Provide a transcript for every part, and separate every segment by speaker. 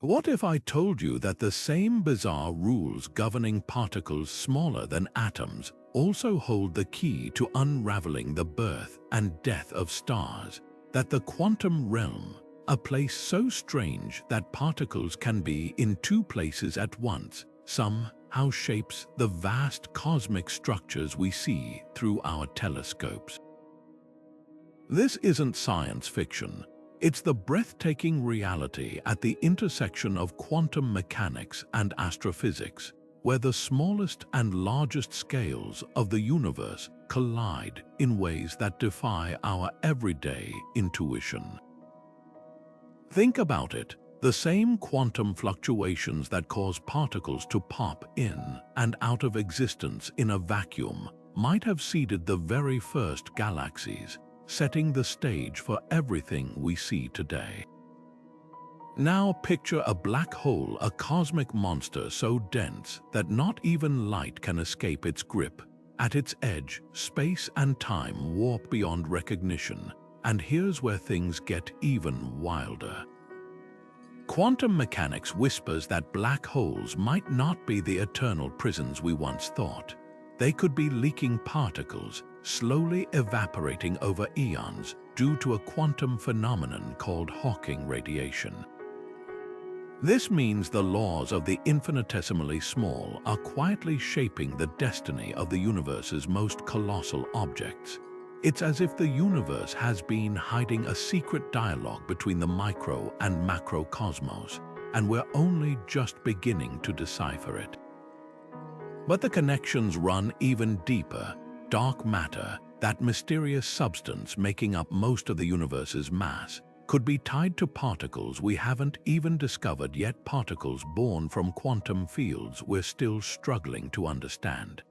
Speaker 1: What if I told you that the same bizarre rules governing particles smaller than atoms also hold the key to unraveling the birth and death of stars? That the quantum realm, a place so strange that particles can be in two places at once, somehow shapes the vast cosmic structures we see through our telescopes. This isn't science fiction. It's the breathtaking reality at the intersection of quantum mechanics and astrophysics, where the smallest and largest scales of the universe collide in ways that defy our everyday intuition. Think about it. The same quantum fluctuations that cause particles to pop in and out of existence in a vacuum might have seeded the very first galaxies, setting the stage for everything we see today. Now picture a black hole, a cosmic monster so dense that not even light can escape its grip. At its edge, space and time warp beyond recognition, and here's where things get even wilder. Quantum mechanics whispers that black holes might not be the eternal prisons we once thought. They could be leaking particles, slowly evaporating over eons due to a quantum phenomenon called Hawking radiation. This means the laws of the infinitesimally small are quietly shaping the destiny of the universe's most colossal objects. It's as if the universe has been hiding a secret dialogue between the micro and macro cosmos, and we're only just beginning to decipher it. But the connections run even deeper. Dark matter, that mysterious substance making up most of the universe's mass, could be tied to particles we haven't even discovered yet, particles born from quantum fields we're still struggling to understand.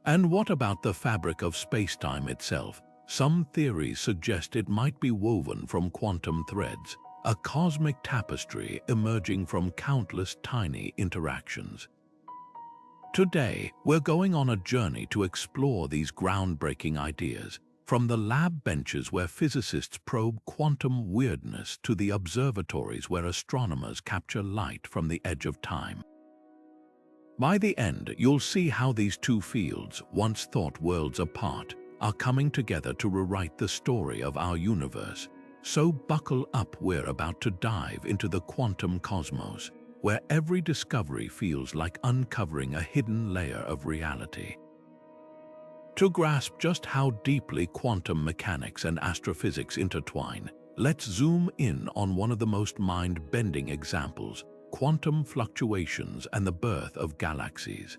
Speaker 1: And what about the fabric of spacetime itself? Some theories suggest it might be woven from quantum threads, a cosmic tapestry emerging from countless tiny interactions. Today, we're going on a journey to explore these groundbreaking ideas, from the lab benches where physicists probe quantum weirdness to the observatories where astronomers capture light from the edge of time. By the end, you'll see how these two fields, once thought worlds apart, are coming together to rewrite the story of our universe. So buckle up, we're about to dive into the quantum cosmos, where every discovery feels like uncovering a hidden layer of reality. To grasp just how deeply quantum mechanics and astrophysics intertwine, let's zoom in on one of the most mind-bending examples: quantum fluctuations and the birth of galaxies.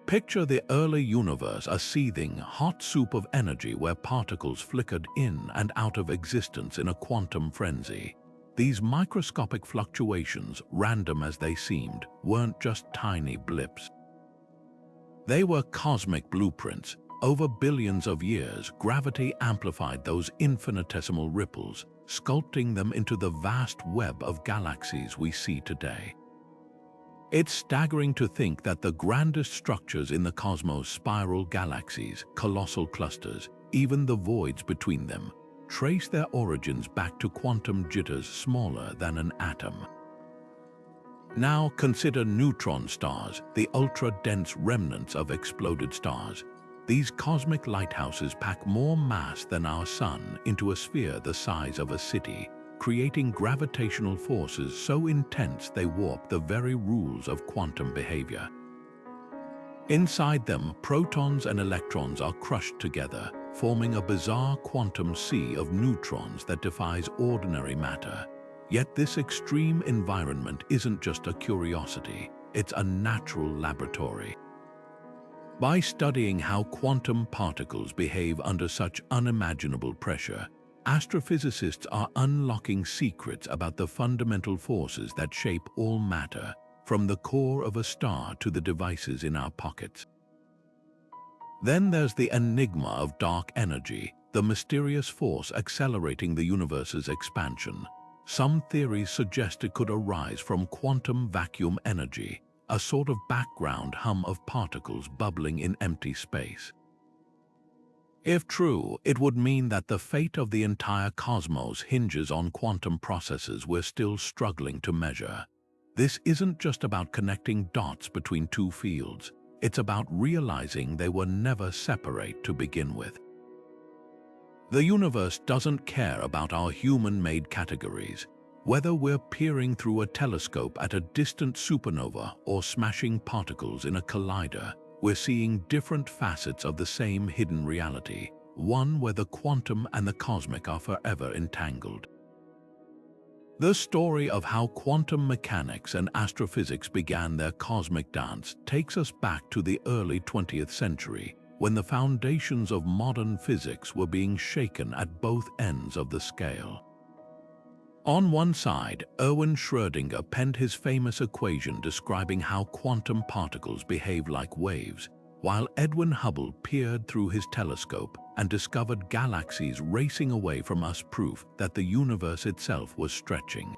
Speaker 1: Picture the early universe, a seething, hot soup of energy where particles flickered in and out of existence in a quantum frenzy. These microscopic fluctuations, random as they seemed, weren't just tiny blips. They were cosmic blueprints. Over billions of years, gravity amplified those infinitesimal ripples, sculpting them into the vast web of galaxies we see today. It's staggering to think that the grandest structures in the cosmos, spiral galaxies, colossal clusters, even the voids between them, trace their origins back to quantum jitters smaller than an atom. Now consider neutron stars, the ultra-dense remnants of exploded stars. These cosmic lighthouses pack more mass than our sun into a sphere the size of a city, creating gravitational forces so intense they warp the very rules of quantum behavior. Inside them, protons and electrons are crushed together, forming a bizarre quantum sea of neutrons that defies ordinary matter. Yet this extreme environment isn't just a curiosity, it's a natural laboratory. By studying how quantum particles behave under such unimaginable pressure, astrophysicists are unlocking secrets about the fundamental forces that shape all matter, from the core of a star to the devices in our pockets. Then there's the enigma of dark energy, the mysterious force accelerating the universe's expansion. Some theories suggest it could arise from quantum vacuum energy, a sort of background hum of particles bubbling in empty space. If true, it would mean that the fate of the entire cosmos hinges on quantum processes we're still struggling to measure. This isn't just about connecting dots between two fields. It's about realizing they were never separate to begin with. The universe doesn't care about our human-made categories. Whether we're peering through a telescope at a distant supernova or smashing particles in a collider, we're seeing different facets of the same hidden reality, one where the quantum and the cosmic are forever entangled. The story of how quantum mechanics and astrophysics began their cosmic dance takes us back to the early 20th century, when the foundations of modern physics were being shaken at both ends of the scale. On one side, Erwin Schrödinger penned his famous equation describing how quantum particles behave like waves, while Edwin Hubble peered through his telescope and discovered galaxies racing away from us, proof that the universe itself was stretching.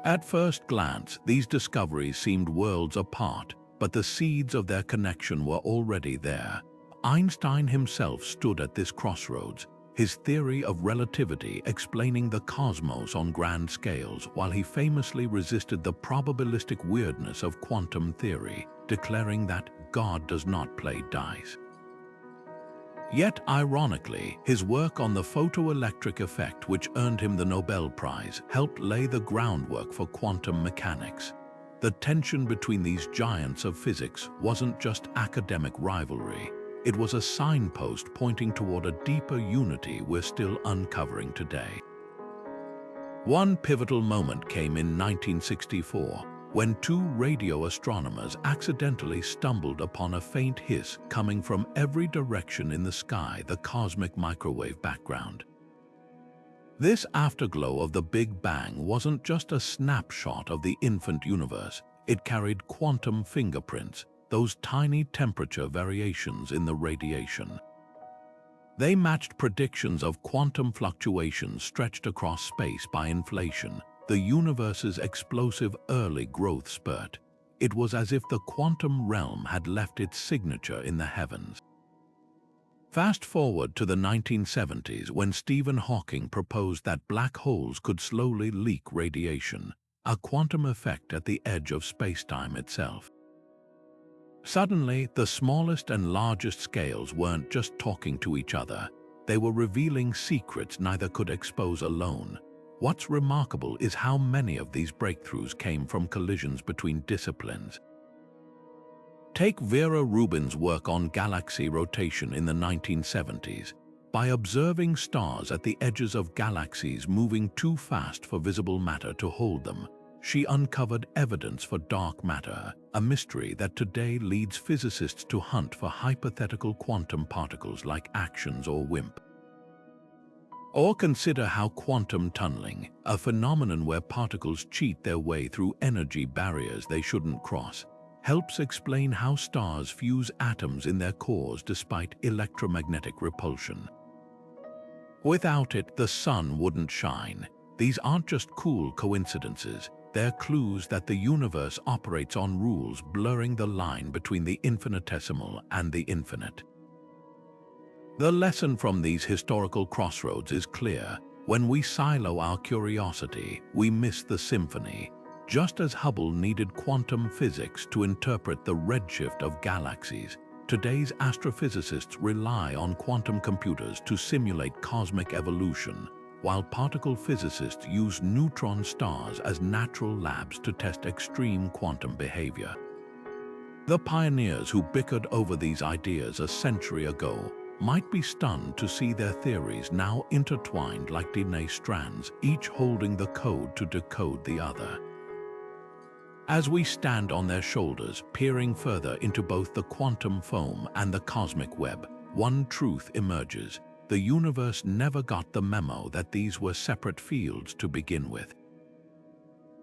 Speaker 1: At first glance, these discoveries seemed worlds apart, but the seeds of their connection were already there. Einstein himself stood at this crossroads, his theory of relativity explaining the cosmos on grand scales, while he famously resisted the probabilistic weirdness of quantum theory, declaring that God does not play dice. Yet, ironically, his work on the photoelectric effect, which earned him the Nobel Prize, helped lay the groundwork for quantum mechanics. The tension between these giants of physics wasn't just academic rivalry. It was a signpost pointing toward a deeper unity we're still uncovering today. One pivotal moment came in 1964, when two radio astronomers accidentally stumbled upon a faint hiss coming from every direction in the sky, the cosmic microwave background. This afterglow of the Big Bang wasn't just a snapshot of the infant universe, it carried quantum fingerprints, those tiny temperature variations in the radiation. They matched predictions of quantum fluctuations stretched across space by inflation, the universe's explosive early growth spurt. It was as if the quantum realm had left its signature in the heavens. Fast forward to the 1970s, when Stephen Hawking proposed that black holes could slowly leak radiation, a quantum effect at the edge of spacetime itself. Suddenly, the smallest and largest scales weren't just talking to each other, they were revealing secrets neither could expose alone. What's remarkable is how many of these breakthroughs came from collisions between disciplines. Take Vera Rubin's work on galaxy rotation in the 1970s. By observing stars at the edges of galaxies moving too fast for visible matter to hold them, she uncovered evidence for dark matter, a mystery that today leads physicists to hunt for hypothetical quantum particles like axions or WIMP. Or consider how quantum tunneling, a phenomenon where particles cheat their way through energy barriers they shouldn't cross, helps explain how stars fuse atoms in their cores despite electromagnetic repulsion. Without it, the sun wouldn't shine. These aren't just cool coincidences. They're clues that the universe operates on rules blurring the line between the infinitesimal and the infinite. The lesson from these historical crossroads is clear. When we silo our curiosity, we miss the symphony. Just as Hubble needed quantum physics to interpret the redshift of galaxies, today's astrophysicists rely on quantum computers to simulate cosmic evolution, while particle physicists use neutron stars as natural labs to test extreme quantum behavior. The pioneers who bickered over these ideas a century ago might be stunned to see their theories now intertwined like DNA strands, each holding the code to decode the other. As we stand on their shoulders, peering further into both the quantum foam and the cosmic web, one truth emerges. The universe never got the memo that these were separate fields to begin with.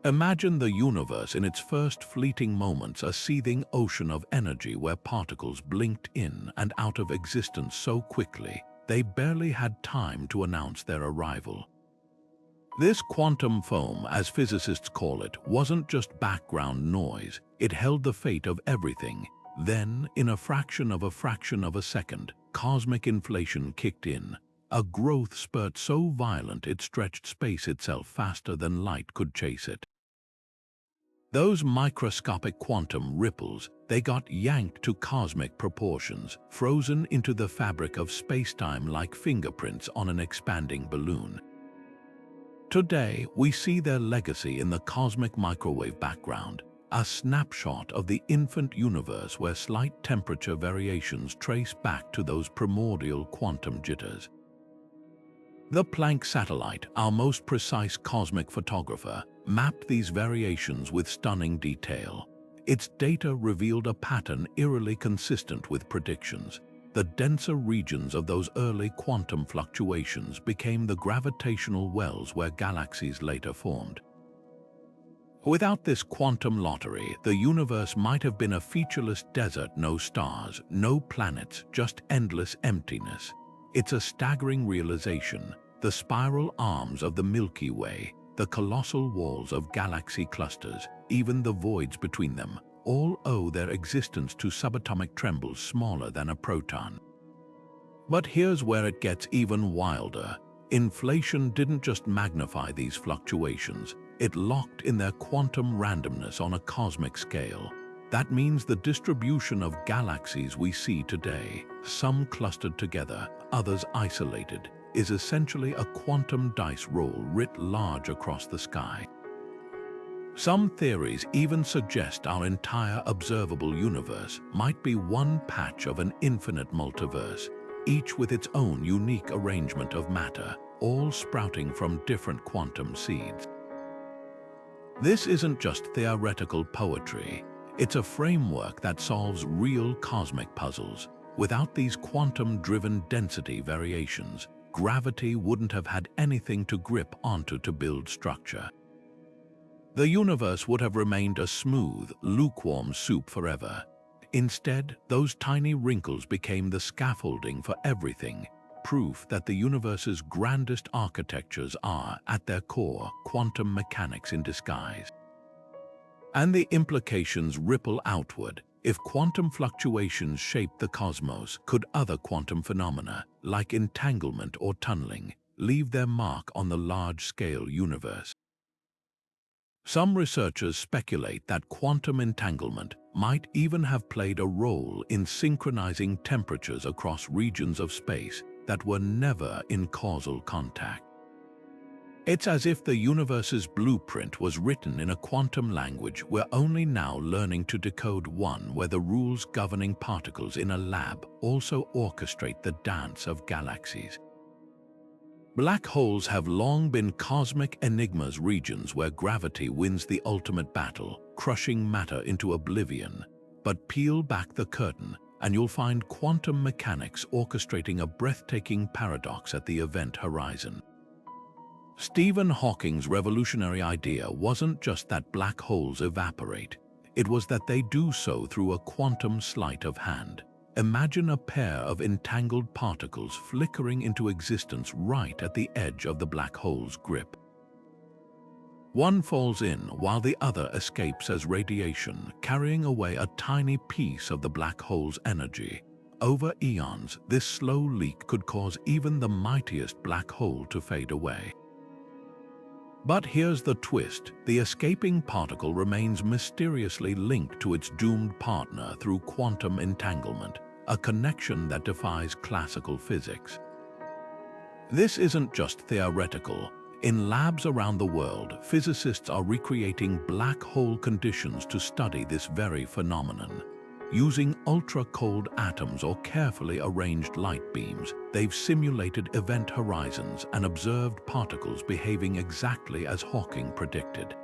Speaker 1: Imagine the universe in its first fleeting moments, a seething ocean of energy where particles blinked in and out of existence so quickly, they barely had time to announce their arrival. This quantum foam, as physicists call it, wasn't just background noise, it held the fate of everything. Then, in a fraction of a second, cosmic inflation kicked in, a growth spurt so violent it stretched space itself faster than light could chase it. Those microscopic quantum ripples, they got yanked to cosmic proportions, frozen into the fabric of space-time like fingerprints on an expanding balloon. Today, we see their legacy in the cosmic microwave background, a snapshot of the infant universe where slight temperature variations trace back to those primordial quantum jitters. The Planck satellite, our most precise cosmic photographer, mapped these variations with stunning detail. Its data revealed a pattern eerily consistent with predictions. The denser regions of those early quantum fluctuations became the gravitational wells where galaxies later formed. Without this quantum lottery, the universe might have been a featureless desert, no stars, no planets, just endless emptiness. It's a staggering realization. The spiral arms of the Milky Way, the colossal walls of galaxy clusters, even the voids between them, all owe their existence to subatomic trembles smaller than a proton. But here's where it gets even wilder. Inflation didn't just magnify these fluctuations, it locked in their quantum randomness on a cosmic scale. That means the distribution of galaxies we see today, some clustered together, others isolated, is essentially a quantum dice roll writ large across the sky. Some theories even suggest our entire observable universe might be one patch of an infinite multiverse, each with its own unique arrangement of matter, all sprouting from different quantum seeds. This isn't just theoretical poetry. It's a framework that solves real cosmic puzzles. Without these quantum-driven density variations, gravity wouldn't have had anything to grip onto to build structure. The universe would have remained a smooth, lukewarm soup forever. Instead, those tiny wrinkles became the scaffolding for everything, proof that the universe's grandest architectures are, at their core, quantum mechanics in disguise. And the implications ripple outward. If quantum fluctuations shape the cosmos, could other quantum phenomena, like entanglement or tunneling, leave their mark on the large-scale universe? Some researchers speculate that quantum entanglement might even have played a role in synchronizing temperatures across regions of space that were never in causal contact. It's as if the universe's blueprint was written in a quantum language we're only now learning to decode, one where the rules governing particles in a lab also orchestrate the dance of galaxies. Black holes have long been cosmic enigmas, regions where gravity wins the ultimate battle, crushing matter into oblivion. But peel back the curtain, and you'll find quantum mechanics orchestrating a breathtaking paradox at the event horizon. Stephen Hawking's revolutionary idea wasn't just that black holes evaporate. It was that they do so through a quantum sleight of hand. Imagine a pair of entangled particles flickering into existence right at the edge of the black hole's grip. One falls in while the other escapes as radiation, carrying away a tiny piece of the black hole's energy. Over eons, this slow leak could cause even the mightiest black hole to fade away. But here's the twist. The escaping particle remains mysteriously linked to its doomed partner through quantum entanglement, a connection that defies classical physics. This isn't just theoretical. In labs around the world, physicists are recreating black hole conditions to study this very phenomenon. Using ultra-cold atoms or carefully arranged light beams, they've simulated event horizons and observed particles behaving exactly as Hawking predicted.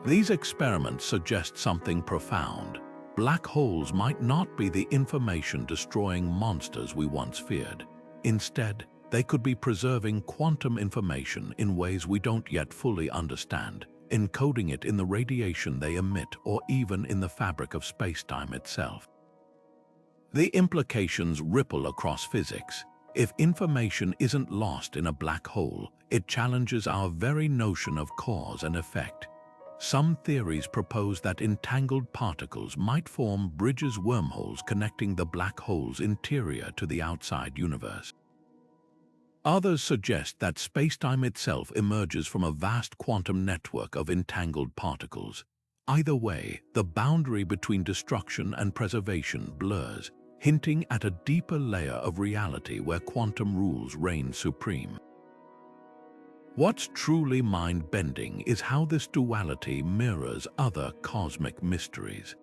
Speaker 1: These experiments suggest something profound. Black holes might not be the information-destroying monsters we once feared. Instead, they could be preserving quantum information in ways we don't yet fully understand, encoding it in the radiation they emit or even in the fabric of space-time itself. The implications ripple across physics. If information isn't lost in a black hole, it challenges our very notion of cause and effect. Some theories propose that entangled particles might form bridges, wormholes connecting the black hole's interior to the outside universe. Others suggest that spacetime itself emerges from a vast quantum network of entangled particles. Either way, the boundary between destruction and preservation blurs, hinting at a deeper layer of reality where quantum rules reign supreme. What's truly mind-bending is how this duality mirrors other cosmic mysteries.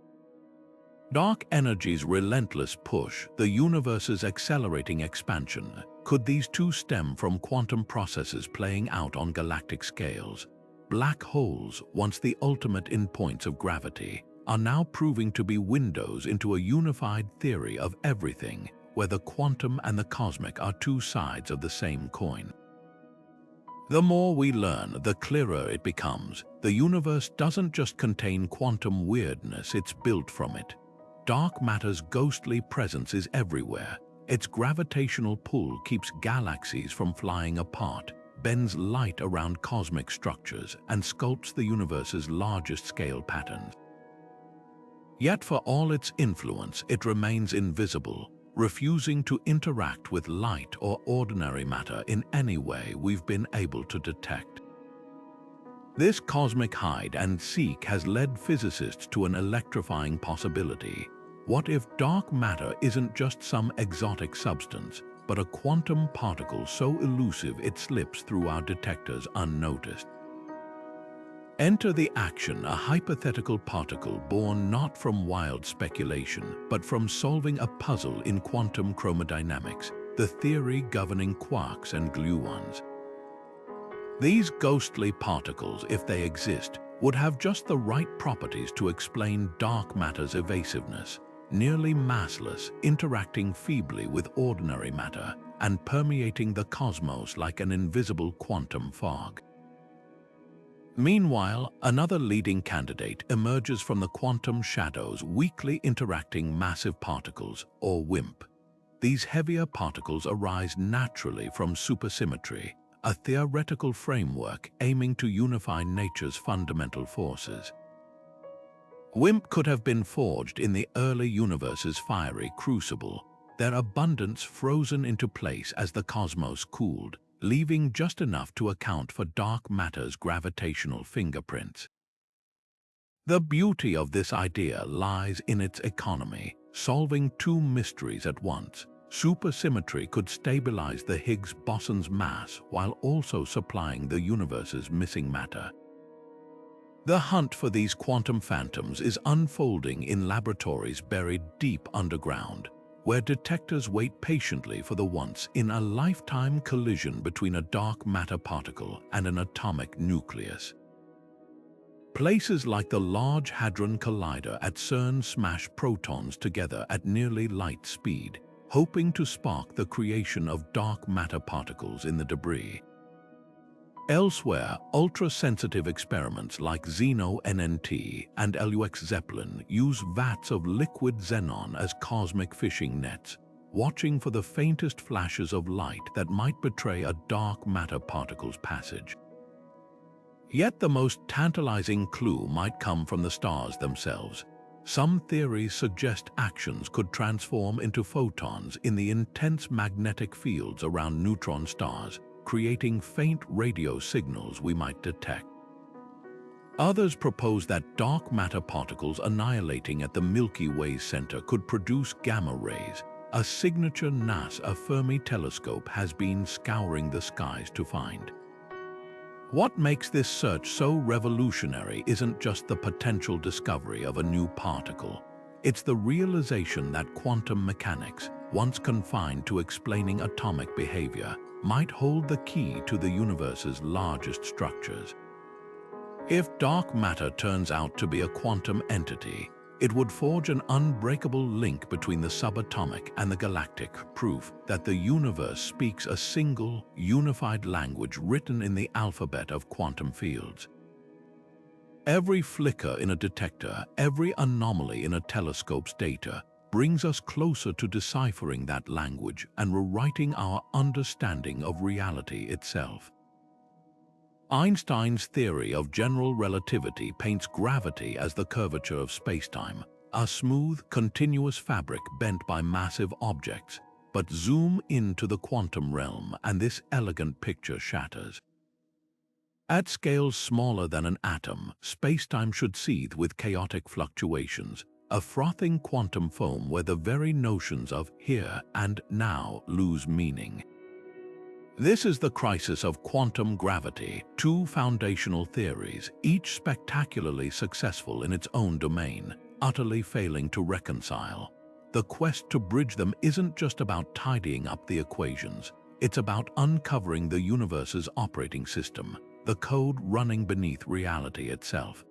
Speaker 1: Dark energy's relentless push, the universe's accelerating expansion. Could these two stem from quantum processes playing out on galactic scales? Black holes, once the ultimate endpoints of gravity, are now proving to be windows into a unified theory of everything, where the quantum and the cosmic are two sides of the same coin. The more we learn, the clearer it becomes. The universe doesn't just contain quantum weirdness, it's built from it. Dark matter's ghostly presence is everywhere. Its gravitational pull keeps galaxies from flying apart, bends light around cosmic structures, and sculpts the universe's largest scale patterns. Yet for all its influence, it remains invisible, refusing to interact with light or ordinary matter in any way we've been able to detect. This cosmic hide-and-seek has led physicists to an electrifying possibility. What if dark matter isn't just some exotic substance, but a quantum particle so elusive it slips through our detectors unnoticed? Enter the action, a hypothetical particle born not from wild speculation, but from solving a puzzle in quantum chromodynamics, the theory governing quarks and gluons. These ghostly particles, if they exist, would have just the right properties to explain dark matter's evasiveness, nearly massless, interacting feebly with ordinary matter, and permeating the cosmos like an invisible quantum fog. Meanwhile, another leading candidate emerges from the quantum shadows, weakly interacting massive particles, or WIMP. These heavier particles arise naturally from supersymmetry, a theoretical framework aiming to unify nature's fundamental forces. WIMP could have been forged in the early universe's fiery crucible, their abundance frozen into place as the cosmos cooled, leaving just enough to account for dark matter's gravitational fingerprints. The beauty of this idea lies in its economy, solving two mysteries at once. Supersymmetry could stabilize the Higgs boson's mass while also supplying the universe's missing matter. The hunt for these quantum phantoms is unfolding in laboratories buried deep underground, where detectors wait patiently for the once-in-a-lifetime collision between a dark matter particle and an atomic nucleus. Places like the Large Hadron Collider at CERN smash protons together at nearly light speed, hoping to spark the creation of dark matter particles in the debris. Elsewhere, ultra-sensitive experiments like XENO-NNT and LUX Zeppelin use vats of liquid xenon as cosmic fishing nets, watching for the faintest flashes of light that might betray a dark matter particle's passage. Yet the most tantalizing clue might come from the stars themselves. Some theories suggest axions could transform into photons in the intense magnetic fields around neutron stars, creating faint radio signals we might detect. Others propose that dark matter particles annihilating at the Milky Way's center could produce gamma rays, a signature NASA Fermi telescope has been scouring the skies to find. What makes this search so revolutionary isn't just the potential discovery of a new particle. It's the realization that quantum mechanics, once confined to explaining atomic behavior, might hold the key to the universe's largest structures. If dark matter turns out to be a quantum entity, it would forge an unbreakable link between the subatomic and the galactic, proof that the universe speaks a single, unified language written in the alphabet of quantum fields. Every flicker in a detector, every anomaly in a telescope's data, brings us closer to deciphering that language and rewriting our understanding of reality itself. Einstein's theory of general relativity paints gravity as the curvature of spacetime, a smooth, continuous fabric bent by massive objects. But zoom into the quantum realm and this elegant picture shatters. At scales smaller than an atom, spacetime should seethe with chaotic fluctuations, a frothing quantum foam where the very notions of here and now lose meaning. This is the crisis of quantum gravity, two foundational theories, each spectacularly successful in its own domain, utterly failing to reconcile. The quest to bridge them isn't just about tidying up the equations, it's about uncovering the universe's operating system, the code running beneath reality itself.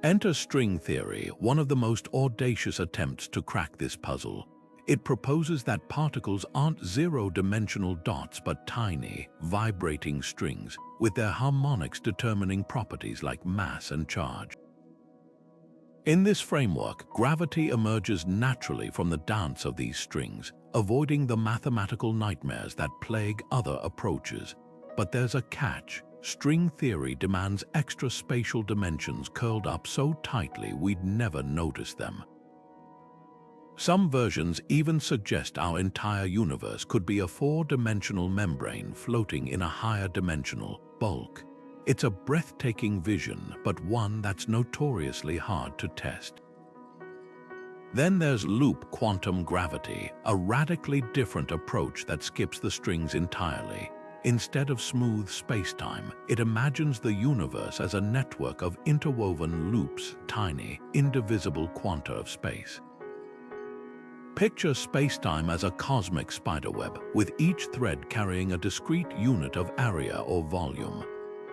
Speaker 1: Enter string theory, one of the most audacious attempts to crack this puzzle. It proposes that particles aren't zero-dimensional dots but tiny, vibrating strings, with their harmonics determining properties like mass and charge. In this framework, gravity emerges naturally from the dance of these strings, avoiding the mathematical nightmares that plague other approaches. But there's a catch. String theory demands extra spatial dimensions curled up so tightly we'd never notice them. Some versions even suggest our entire universe could be a four-dimensional membrane floating in a higher dimensional bulk. It's a breathtaking vision, but one that's notoriously hard to test. Then there's loop quantum gravity, a radically different approach that skips the strings entirely. Instead of smooth spacetime, it imagines the universe as a network of interwoven loops, tiny, indivisible quanta of space. Picture spacetime as a cosmic spiderweb, with each thread carrying a discrete unit of area or volume.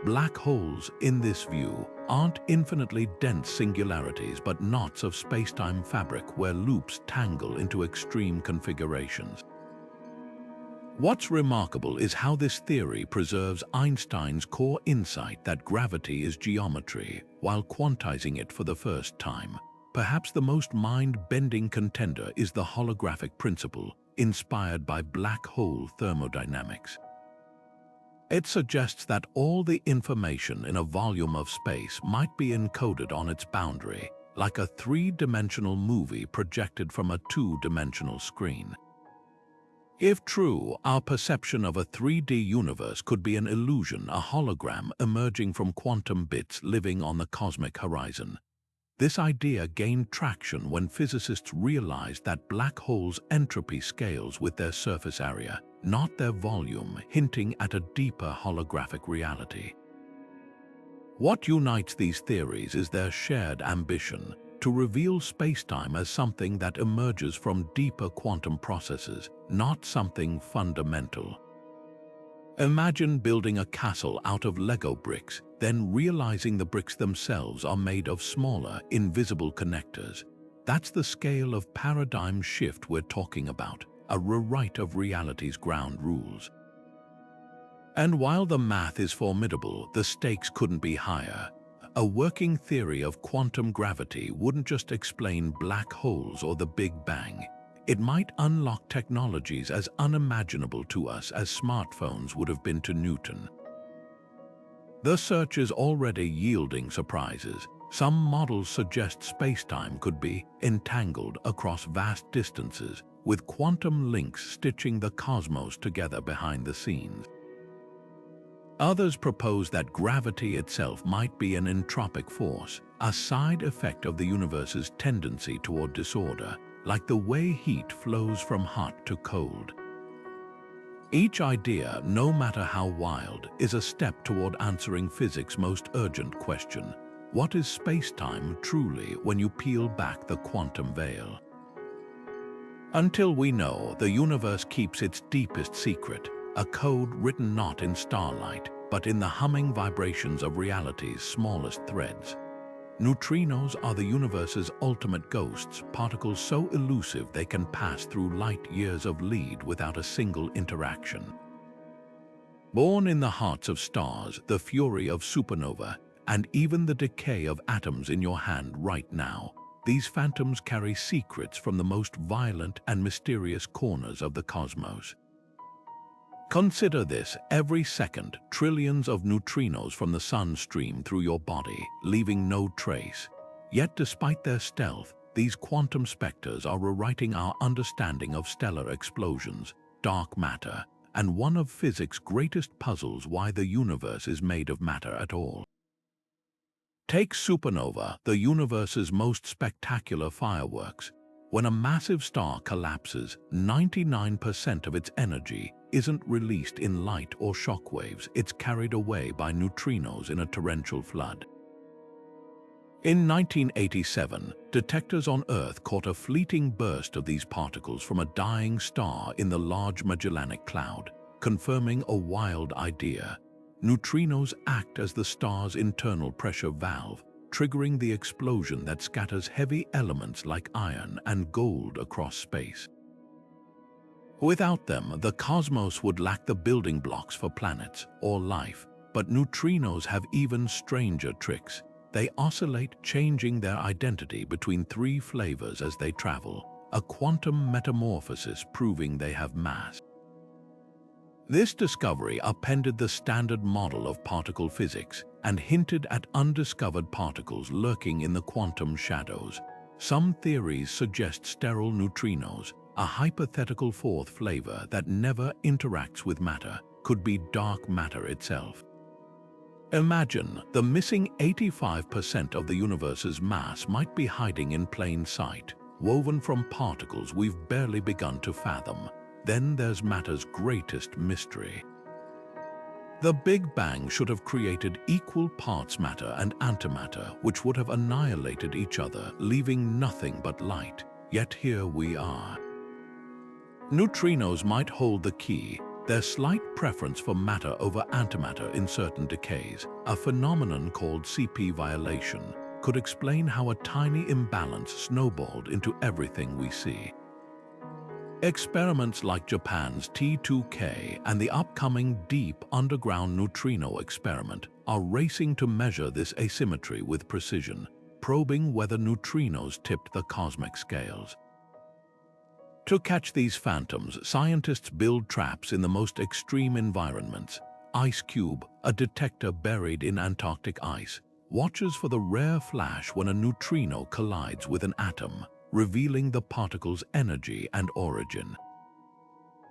Speaker 1: Black holes, in this view, aren't infinitely dense singularities but knots of spacetime fabric where loops tangle into extreme configurations. What's remarkable is how this theory preserves Einstein's core insight that gravity is geometry, while quantizing it for the first time. Perhaps the most mind-bending contender is the holographic principle, inspired by black hole thermodynamics. It suggests that all the information in a volume of space might be encoded on its boundary, like a three-dimensional movie projected from a two-dimensional screen. If true, our perception of a 3D universe could be an illusion, a hologram emerging from quantum bits living on the cosmic horizon. This idea gained traction when physicists realized that black holes' entropy scales with their surface area, not their volume, hinting at a deeper holographic reality. What unites these theories is their shared ambition to reveal spacetime as something that emerges from deeper quantum processes, not something fundamental. Imagine building a castle out of Lego bricks, then realizing the bricks themselves are made of smaller, invisible connectors. That's the scale of paradigm shift we're talking about, a rewrite of reality's ground rules. And while the math is formidable, the stakes couldn't be higher. A working theory of quantum gravity wouldn't just explain black holes or the Big Bang. It might unlock technologies as unimaginable to us as smartphones would have been to Newton. The search is already yielding surprises. Some models suggest spacetime could be entangled across vast distances, with quantum links stitching the cosmos together behind the scenes. Others propose that gravity itself might be an entropic force, a side effect of the universe's tendency toward disorder, like the way heat flows from hot to cold. Each idea, no matter how wild, is a step toward answering physics' most urgent question: what is spacetime truly when you peel back the quantum veil? Until we know, the universe keeps its deepest secret, a code written not in starlight, but in the humming vibrations of reality's smallest threads. Neutrinos are the universe's ultimate ghosts, particles so elusive they can pass through light years of lead without a single interaction. Born in the hearts of stars, the fury of supernova, and even the decay of atoms in your hand right now, these phantoms carry secrets from the most violent and mysterious corners of the cosmos. Consider this: every second, trillions of neutrinos from the sun stream through your body, leaving no trace. Yet despite their stealth, these quantum specters are rewriting our understanding of stellar explosions, dark matter, and one of physics' greatest puzzles: why the universe is made of matter at all. Take supernova, the universe's most spectacular fireworks. When a massive star collapses, 99% of its energy isn't released in light or shockwaves. It's carried away by neutrinos in a torrential flood. In 1987, detectors on Earth caught a fleeting burst of these particles from a dying star in the Large Magellanic Cloud, confirming a wild idea. Neutrinos act as the star's internal pressure valve, triggering the explosion that scatters heavy elements like iron and gold across space. Without them, the cosmos would lack the building blocks for planets or life. But neutrinos have even stranger tricks. They oscillate, changing their identity between three flavors as they travel, a quantum metamorphosis proving they have mass. This discovery upended the standard model of particle physics and hinted at undiscovered particles lurking in the quantum shadows. Some theories suggest sterile neutrinos, a hypothetical fourth flavor that never interacts with matter, could be dark matter itself. Imagine the missing 85% of the universe's mass might be hiding in plain sight, woven from particles we've barely begun to fathom. Then there's matter's greatest mystery. The Big Bang should have created equal parts matter and antimatter, which would have annihilated each other, leaving nothing but light. Yet here we are. Neutrinos might hold the key. Their slight preference for matter over antimatter in certain decays, a phenomenon called CP violation, could explain how a tiny imbalance snowballed into everything we see. Experiments like Japan's T2K and the upcoming Deep Underground Neutrino experiment are racing to measure this asymmetry with precision, probing whether neutrinos tipped the cosmic scales. To catch these phantoms, scientists build traps in the most extreme environments. IceCube, a detector buried in Antarctic ice, watches for the rare flash when a neutrino collides with an atom, revealing the particle's energy and origin.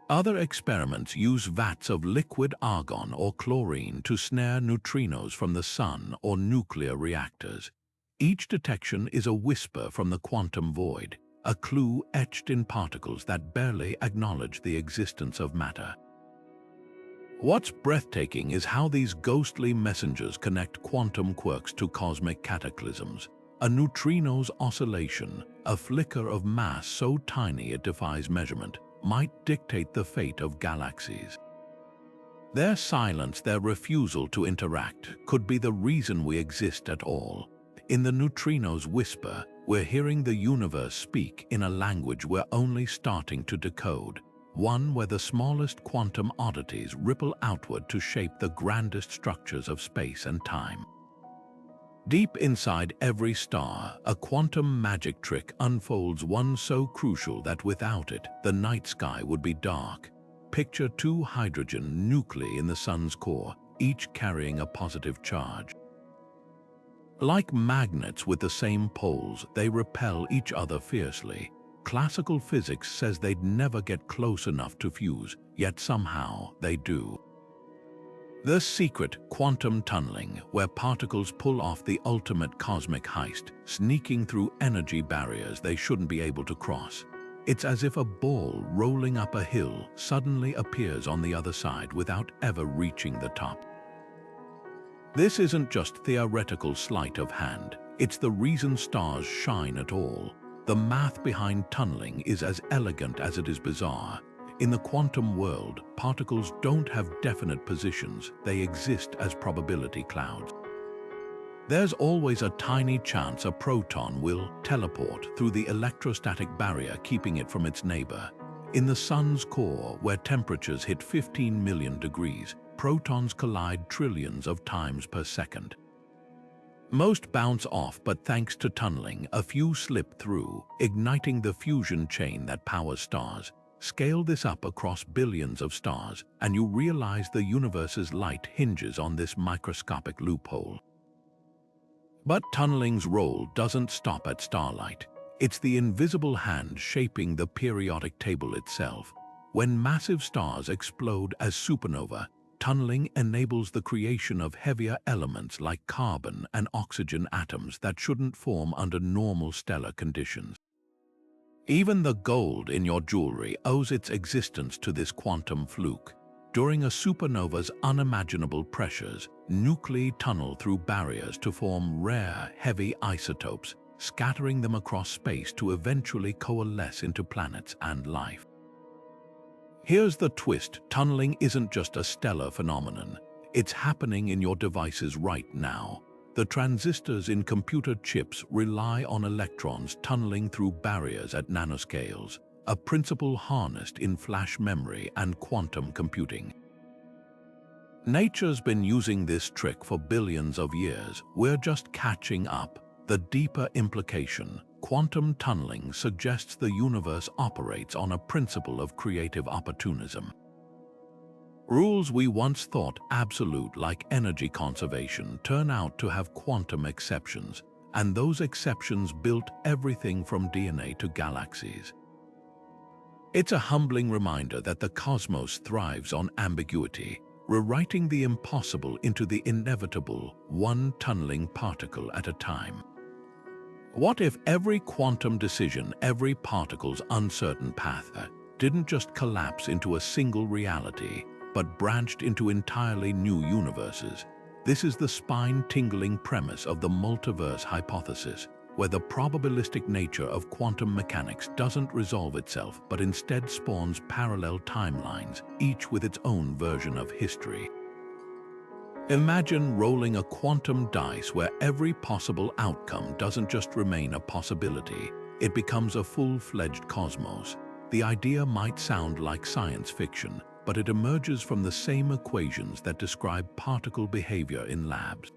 Speaker 1: Other experiments use vats of liquid argon or chlorine to snare neutrinos from the sun or nuclear reactors. Each detection is a whisper from the quantum void, a clue etched in particles that barely acknowledge the existence of matter. What's breathtaking is how these ghostly messengers connect quantum quirks to cosmic cataclysms. A neutrino's oscillation, a flicker of mass so tiny it defies measurement, might dictate the fate of galaxies. Their silence, their refusal to interact, could be the reason we exist at all. In the neutrino's whisper, we're hearing the universe speak in a language we're only starting to decode, one where the smallest quantum oddities ripple outward to shape the grandest structures of space and time. Deep inside every star, a quantum magic trick unfolds, one so crucial that without it, the night sky would be dark. Picture two hydrogen nuclei in the sun's core, each carrying a positive charge. Like magnets with the same poles, they repel each other fiercely. Classical physics says they'd never get close enough to fuse, yet somehow they do. The secret: quantum tunneling, where particles pull off the ultimate cosmic heist, sneaking through energy barriers they shouldn't be able to cross. It's as if a ball rolling up a hill suddenly appears on the other side without ever reaching the top. This isn't just theoretical sleight of hand, it's the reason stars shine at all. The math behind tunneling is as elegant as it is bizarre. In the quantum world, particles don't have definite positions, they exist as probability clouds. There's always a tiny chance a proton will teleport through the electrostatic barrier keeping it from its neighbor. In the sun's core, where temperatures hit 15 million degrees, protons collide trillions of times per second. Most bounce off, but thanks to tunneling, a few slip through, igniting the fusion chain that powers stars. Scale this up across billions of stars, and you realize the universe's light hinges on this microscopic loophole. But tunneling's role doesn't stop at starlight. It's the invisible hand shaping the periodic table itself. When massive stars explode as supernova, tunneling enables the creation of heavier elements like carbon and oxygen atoms that shouldn't form under normal stellar conditions. Even the gold in your jewelry owes its existence to this quantum fluke. During a supernova's unimaginable pressures, nuclei tunnel through barriers to form rare, heavy isotopes, scattering them across space to eventually coalesce into planets and life. Here's the twist: tunneling isn't just a stellar phenomenon. It's happening in your devices right now. The transistors in computer chips rely on electrons tunneling through barriers at nanoscales, a principle harnessed in flash memory and quantum computing. Nature's been using this trick for billions of years. We're just catching up. The deeper implication: quantum tunneling suggests the universe operates on a principle of creative opportunism. Rules we once thought absolute, like energy conservation, turn out to have quantum exceptions, and those exceptions built everything from DNA to galaxies. It's a humbling reminder that the cosmos thrives on ambiguity, rewriting the impossible into the inevitable, one tunneling particle at a time. What if every quantum decision, every particle's uncertain path, didn't just collapse into a single reality, but branched into entirely new universes? This is the spine-tingling premise of the Multiverse Hypothesis, where the probabilistic nature of quantum mechanics doesn't resolve itself, but instead spawns parallel timelines, each with its own version of history. Imagine rolling a quantum dice where every possible outcome doesn't just remain a possibility, it becomes a full-fledged cosmos. The idea might sound like science fiction, but it emerges from the same equations that describe particle behavior in labs.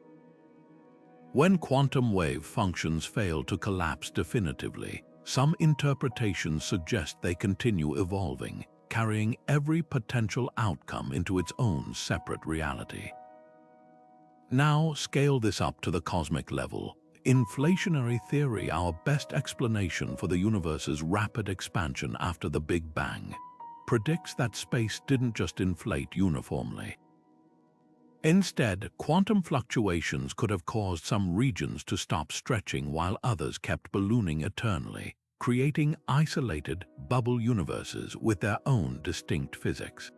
Speaker 1: When quantum wave functions fail to collapse definitively, some interpretations suggest they continue evolving, carrying every potential outcome into its own separate reality. Now scale this up to the cosmic level. Inflationary theory, our best explanation for the universe's rapid expansion after the Big Bang, predicts that space didn't just inflate uniformly. Instead, quantum fluctuations could have caused some regions to stop stretching while others kept ballooning eternally, creating isolated, bubble universes with their own distinct physics.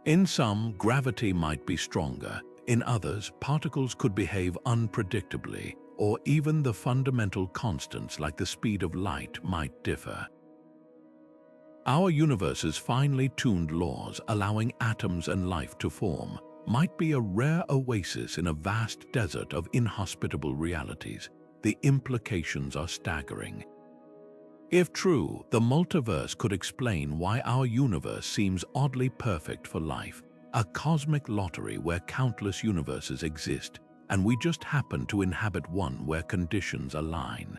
Speaker 1: In some, gravity might be stronger. In others, particles could behave unpredictably, or even the fundamental constants like the speed of light might differ. Our universe's finely tuned laws allowing atoms and life to form might be a rare oasis in a vast desert of inhospitable realities. The implications are staggering. If true, the multiverse could explain why our universe seems oddly perfect for life, a cosmic lottery where countless universes exist, and we just happen to inhabit one where conditions align.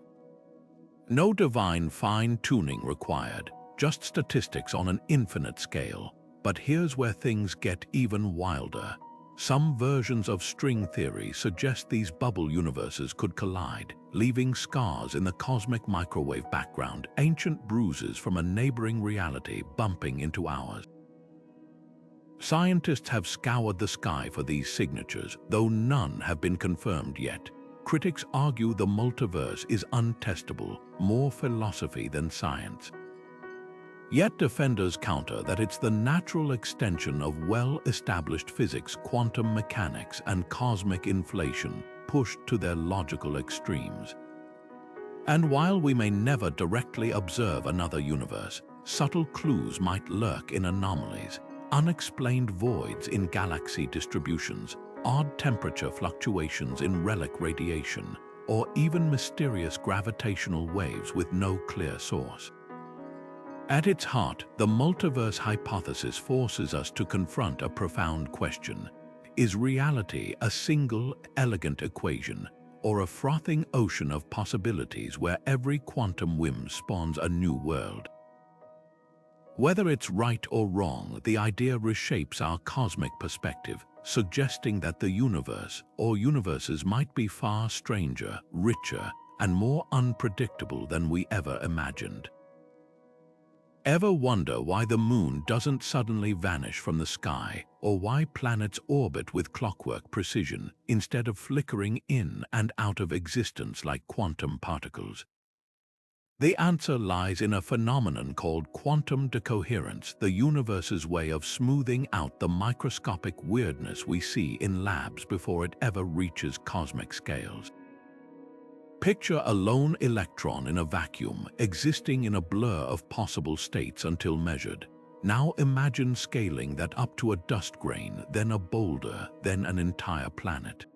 Speaker 1: No divine fine-tuning required, just statistics on an infinite scale. But here's where things get even wilder. Some versions of string theory suggest these bubble universes could collide, leaving scars in the cosmic microwave background, ancient bruises from a neighboring reality bumping into ours. Scientists have scoured the sky for these signatures, though none have been confirmed yet. Critics argue the multiverse is untestable, more philosophy than science. Yet defenders counter that it's the natural extension of well-established physics, quantum mechanics, and cosmic inflation pushed to their logical extremes. And while we may never directly observe another universe, subtle clues might lurk in anomalies, unexplained voids in galaxy distributions, odd temperature fluctuations in relic radiation, or even mysterious gravitational waves with no clear source. At its heart, the multiverse hypothesis forces us to confront a profound question. Is reality a single, elegant equation, or a frothing ocean of possibilities where every quantum whim spawns a new world? Whether it's right or wrong, the idea reshapes our cosmic perspective, suggesting that the universe or universes might be far stranger, richer, and more unpredictable than we ever imagined. Ever wonder why the moon doesn't suddenly vanish from the sky, or why planets orbit with clockwork precision instead of flickering in and out of existence like quantum particles? The answer lies in a phenomenon called quantum decoherence, the universe's way of smoothing out the microscopic weirdness we see in labs before it ever reaches cosmic scales. Picture a lone electron in a vacuum, existing in a blur of possible states until measured. Now imagine scaling that up to a dust grain, then a boulder, then an entire planet.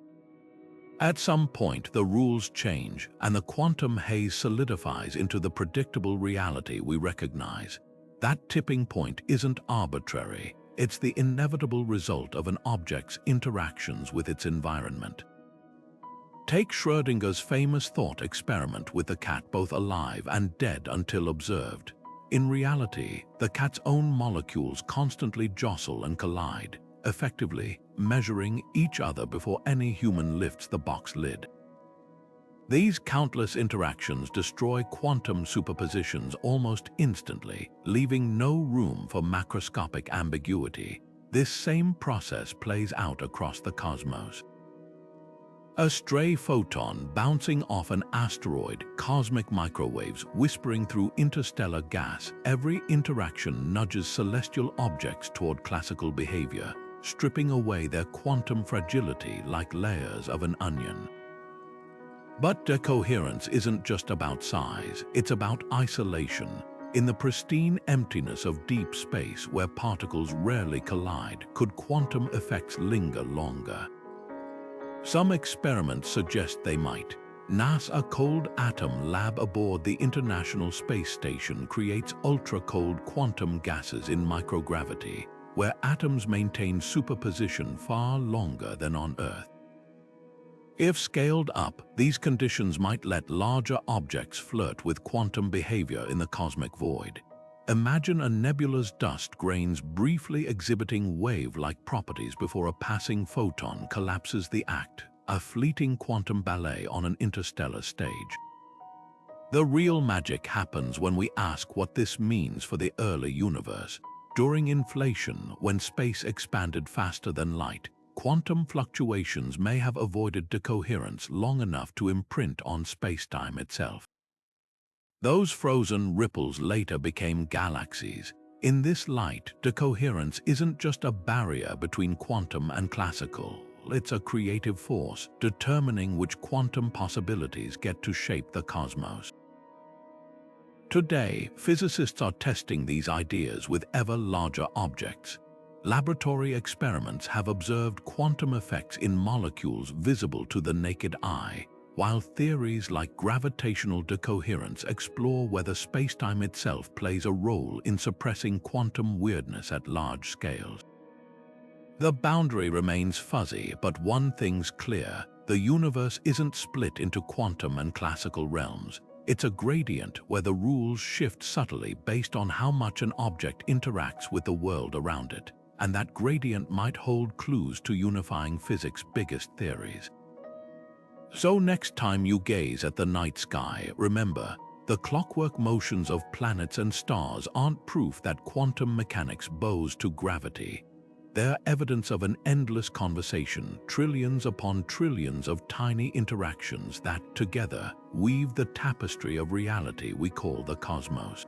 Speaker 1: At some point, the rules change, and the quantum haze solidifies into the predictable reality we recognize. That tipping point isn't arbitrary. It's the inevitable result of an object's interactions with its environment. Take Schrödinger's famous thought experiment with the cat both alive and dead until observed. In reality, the cat's own molecules constantly jostle and collide, effectively measuring each other before any human lifts the box lid. These countless interactions destroy quantum superpositions almost instantly, leaving no room for macroscopic ambiguity. This same process plays out across the cosmos. A stray photon bouncing off an asteroid, cosmic microwaves whispering through interstellar gas, every interaction nudges celestial objects toward classical behavior, stripping away their quantum fragility like layers of an onion. But decoherence isn't just about size, it's about isolation. In the pristine emptiness of deep space where particles rarely collide, could quantum effects linger longer? Some experiments suggest they might. NASA's cold atom lab aboard the International Space Station creates ultra-cold quantum gases in microgravity, where atoms maintain superposition far longer than on Earth. If scaled up, these conditions might let larger objects flirt with quantum behavior in the cosmic void. Imagine a nebula's dust grains briefly exhibiting wave-like properties before a passing photon collapses the act, a fleeting quantum ballet on an interstellar stage. The real magic happens when we ask what this means for the early universe. During inflation, when space expanded faster than light, quantum fluctuations may have avoided decoherence long enough to imprint on spacetime itself. Those frozen ripples later became galaxies. In this light, decoherence isn't just a barrier between quantum and classical. It's a creative force, determining which quantum possibilities get to shape the cosmos. Today, physicists are testing these ideas with ever larger objects. Laboratory experiments have observed quantum effects in molecules visible to the naked eye, while theories like gravitational decoherence explore whether spacetime itself plays a role in suppressing quantum weirdness at large scales. The boundary remains fuzzy, but one thing's clear: the universe isn't split into quantum and classical realms. It's a gradient where the rules shift subtly based on how much an object interacts with the world around it, and that gradient might hold clues to unifying physics' biggest theories. So next time you gaze at the night sky, remember, the clockwork motions of planets and stars aren't proof that quantum mechanics bows to gravity. They're evidence of an endless conversation, trillions upon trillions of tiny interactions that, together, weave the tapestry of reality we call the cosmos.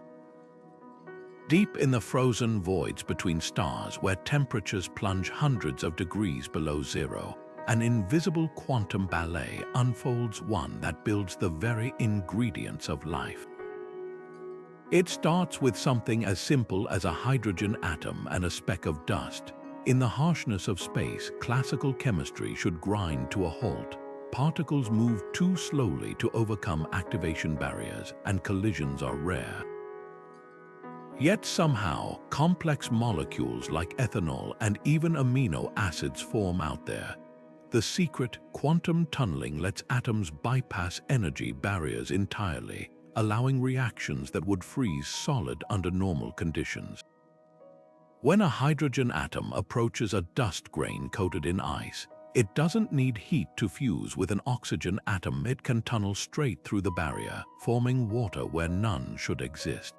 Speaker 1: Deep in the frozen voids between stars, where temperatures plunge hundreds of degrees below zero, an invisible quantum ballet unfolds, one that builds the very ingredients of life. It starts with something as simple as a hydrogen atom and a speck of dust. In the harshness of space, classical chemistry should grind to a halt. Particles move too slowly to overcome activation barriers, and collisions are rare. Yet somehow, complex molecules like ethanol and even amino acids form out there. The secret, quantum tunneling, lets atoms bypass energy barriers entirely, allowing reactions that would freeze solid under normal conditions. When a hydrogen atom approaches a dust grain coated in ice, it doesn't need heat to fuse with an oxygen atom. It can tunnel straight through the barrier, forming water where none should exist.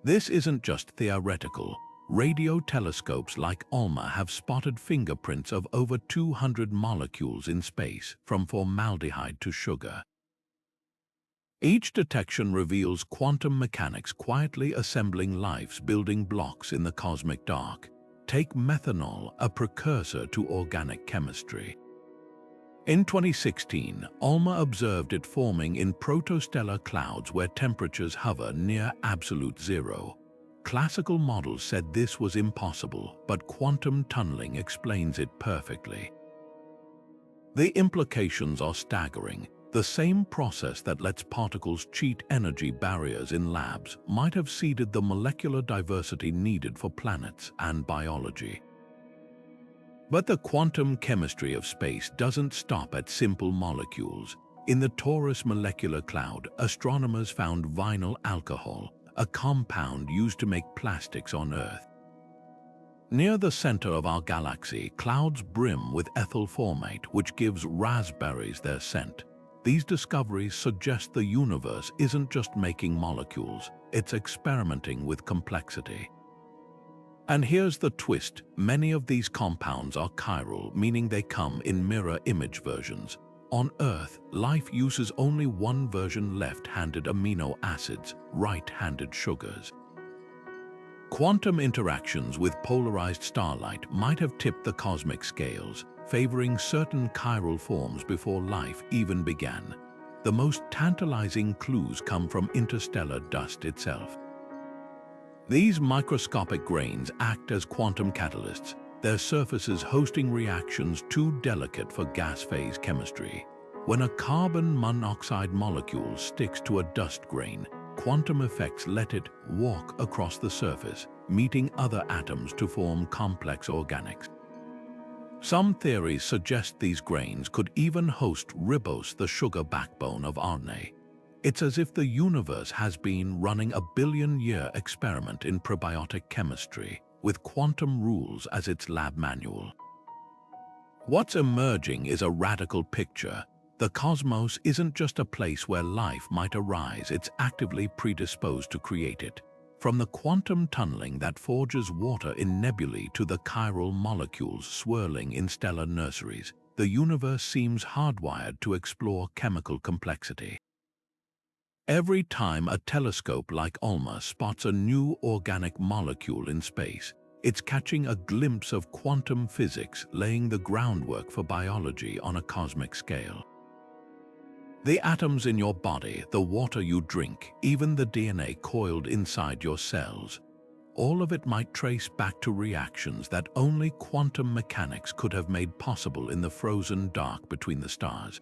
Speaker 1: This isn't just theoretical. Radio telescopes like ALMA have spotted fingerprints of over 200 molecules in space, from formaldehyde to sugar. Each detection reveals quantum mechanics quietly assembling life's building blocks in the cosmic dark. Take methanol, a precursor to organic chemistry. In 2016, ALMA observed it forming in protostellar clouds where temperatures hover near absolute zero. Classical models said this was impossible, but quantum tunneling explains it perfectly. The implications are staggering. The same process that lets particles cheat energy barriers in labs might have seeded the molecular diversity needed for planets and biology. But the quantum chemistry of space doesn't stop at simple molecules. In the Taurus molecular cloud, astronomers found vinyl alcohol, a compound used to make plastics on Earth. Near the center of our galaxy, clouds brim with ethyl formate, which gives raspberries their scent. These discoveries suggest the universe isn't just making molecules, it's experimenting with complexity. And here's the twist: many of these compounds are chiral, meaning they come in mirror image versions. On Earth, life uses only one version: left-handed amino acids, right-handed sugars. Quantum interactions with polarized starlight might have tipped the cosmic scales, favoring certain chiral forms before life even began. The most tantalizing clues come from interstellar dust itself. These microscopic grains act as quantum catalysts, their surfaces hosting reactions too delicate for gas phase chemistry. When a carbon monoxide molecule sticks to a dust grain, quantum effects let it walk across the surface, meeting other atoms to form complex organics. Some theories suggest these grains could even host ribose, the sugar backbone of RNA. It's as if the universe has been running a billion-year experiment in probiotic chemistry, with quantum rules as its lab manual. What's emerging is a radical picture. The cosmos isn't just a place where life might arise, it's actively predisposed to create it. From the quantum tunneling that forges water in nebulae to the chiral molecules swirling in stellar nurseries, the universe seems hardwired to explore chemical complexity. Every time a telescope like ALMA spots a new organic molecule in space, it's catching a glimpse of quantum physics, laying the groundwork for biology on a cosmic scale. The atoms in your body, the water you drink, even the DNA coiled inside your cells, all of it might trace back to reactions that only quantum mechanics could have made possible in the frozen dark between the stars.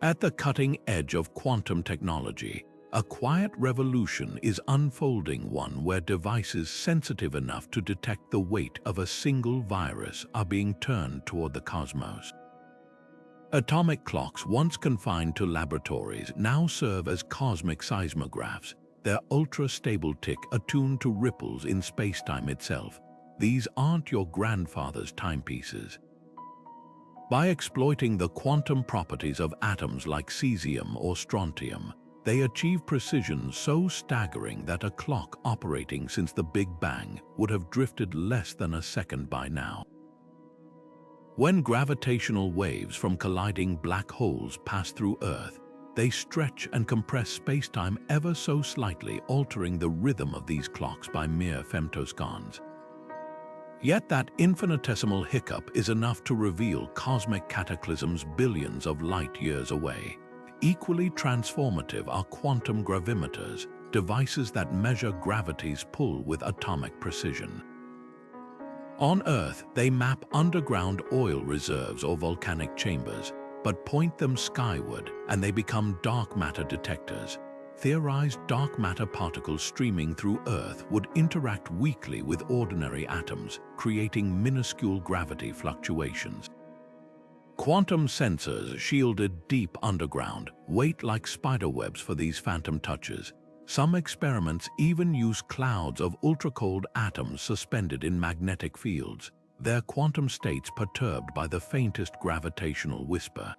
Speaker 1: At the cutting edge of quantum technology, a quiet revolution is unfolding, one where devices sensitive enough to detect the weight of a single virus are being turned toward the cosmos. Atomic clocks, once confined to laboratories, now serve as cosmic seismographs, their ultra-stable tick attuned to ripples in spacetime itself. These aren't your grandfather's timepieces. By exploiting the quantum properties of atoms like cesium or strontium, they achieve precision so staggering that a clock operating since the Big Bang would have drifted less than a second by now. When gravitational waves from colliding black holes pass through Earth, they stretch and compress spacetime ever so slightly, altering the rhythm of these clocks by mere femtosecond. Yet that infinitesimal hiccup is enough to reveal cosmic cataclysms billions of light years away. Equally transformative are quantum gravimeters, devices that measure gravity's pull with atomic precision. On Earth, they map underground oil reserves or volcanic chambers, but point them skyward and they become dark matter detectors. Theorized dark matter particles streaming through Earth would interact weakly with ordinary atoms, creating minuscule gravity fluctuations. Quantum sensors shielded deep underground wait like spiderwebs for these phantom touches. Some experiments even use clouds of ultra-cold atoms suspended in magnetic fields, their quantum states perturbed by the faintest gravitational whisper.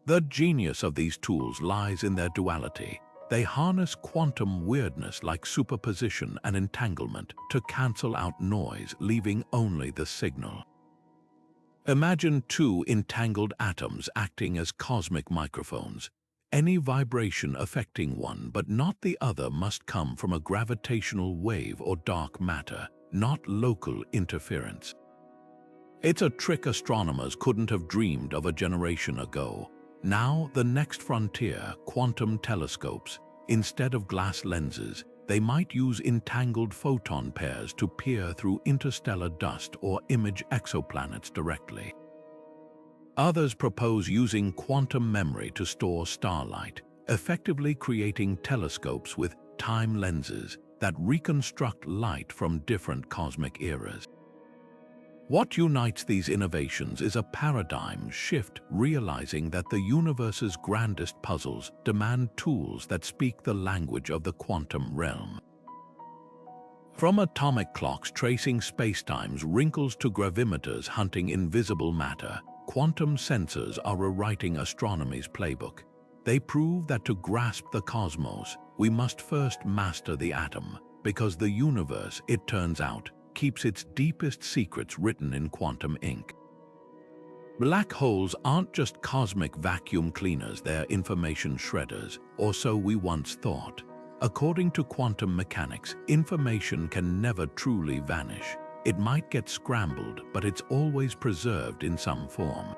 Speaker 1: The genius of these tools lies in their duality. They harness quantum weirdness like superposition and entanglement to cancel out noise, leaving only the signal. Imagine two entangled atoms acting as cosmic microphones. Any vibration affecting one but not the other must come from a gravitational wave or dark matter, not local interference. It's a trick astronomers couldn't have dreamed of a generation ago. Now, the next frontier, quantum telescopes. Instead of glass lenses, they might use entangled photon pairs to peer through interstellar dust or image exoplanets directly. Others propose using quantum memory to store starlight, effectively creating telescopes with time lenses that reconstruct light from different cosmic eras. What unites these innovations is a paradigm shift, realizing that the universe's grandest puzzles demand tools that speak the language of the quantum realm. From atomic clocks tracing spacetime's wrinkles to gravimeters hunting invisible matter, quantum sensors are rewriting astronomy's playbook. They prove that to grasp the cosmos, we must first master the atom, because the universe, it turns out, keeps its deepest secrets written in quantum ink. Black holes aren't just cosmic vacuum cleaners, they're information shredders, or so we once thought. According to quantum mechanics, information can never truly vanish. It might get scrambled, but it's always preserved in some form.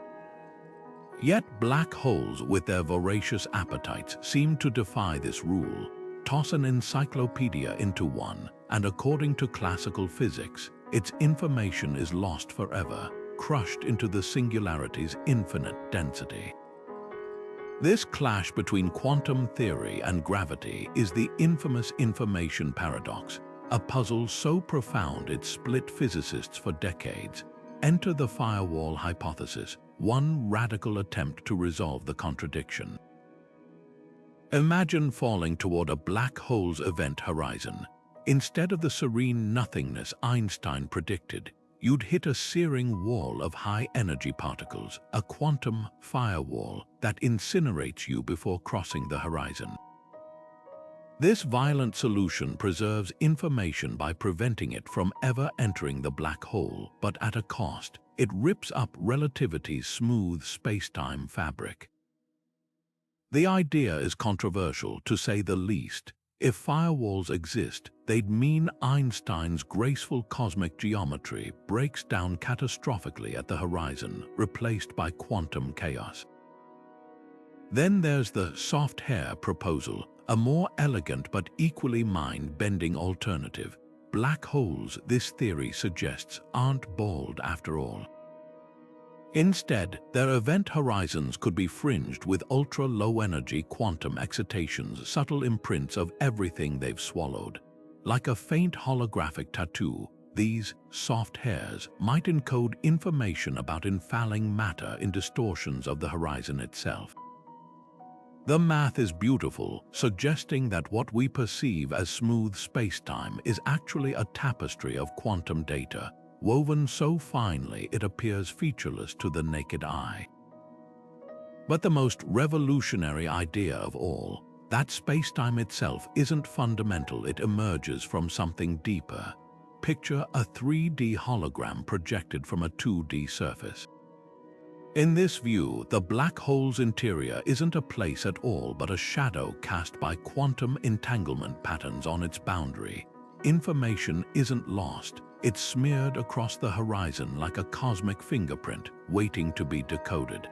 Speaker 1: Yet black holes, with their voracious appetites, seem to defy this rule. Toss an encyclopedia into one, and according to classical physics, its information is lost forever, crushed into the singularity's infinite density. This clash between quantum theory and gravity is the infamous information paradox, a puzzle so profound it split physicists for decades. Enter the firewall hypothesis, one radical attempt to resolve the contradiction. Imagine falling toward a black hole's event horizon. Instead of the serene nothingness Einstein predicted, you'd hit a searing wall of high-energy particles, a quantum firewall that incinerates you before crossing the horizon. This violent solution preserves information by preventing it from ever entering the black hole, but at a cost. It rips up relativity's smooth space-time fabric. The idea is controversial, to say the least. If firewalls exist, they'd mean Einstein's graceful cosmic geometry breaks down catastrophically at the horizon, replaced by quantum chaos. Then there's the soft hair proposal, a more elegant but equally mind-bending alternative. Black holes, this theory suggests, aren't bald after all. Instead, their event horizons could be fringed with ultra-low-energy quantum excitations, subtle imprints of everything they've swallowed. Like a faint holographic tattoo, these soft hairs might encode information about infalling matter in distortions of the horizon itself. The math is beautiful, suggesting that what we perceive as smooth spacetime is actually a tapestry of quantum data, woven so finely it appears featureless to the naked eye. But the most revolutionary idea of all, that spacetime itself isn't fundamental, it emerges from something deeper. Picture a 3D hologram projected from a 2D surface. In this view, the black hole's interior isn't a place at all but a shadow cast by quantum entanglement patterns on its boundary. Information isn't lost, it's smeared across the horizon like a cosmic fingerprint, waiting to be decoded.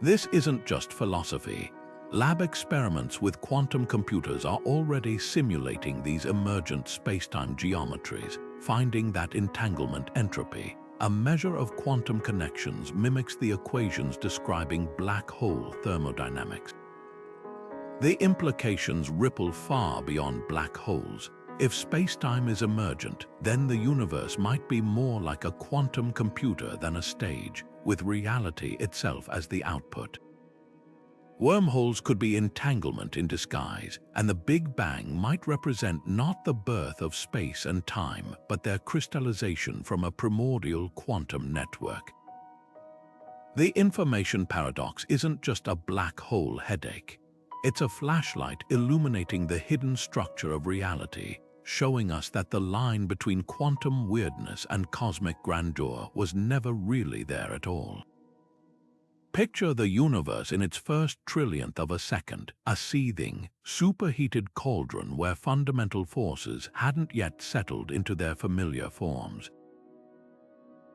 Speaker 1: This isn't just philosophy. Lab experiments with quantum computers are already simulating these emergent spacetime geometries, finding that entanglement entropy, a measure of quantum connections, mimics the equations describing black hole thermodynamics. The implications ripple far beyond black holes. If spacetime is emergent, then the universe might be more like a quantum computer than a stage, with reality itself as the output. Wormholes could be entanglement in disguise, and the Big Bang might represent not the birth of space and time, but their crystallization from a primordial quantum network. The information paradox isn't just a black hole headache. It's a flashlight illuminating the hidden structure of reality, showing us that the line between quantum weirdness and cosmic grandeur was never really there at all. Picture the universe in its first trillionth of a second, a seething, superheated cauldron where fundamental forces hadn't yet settled into their familiar forms.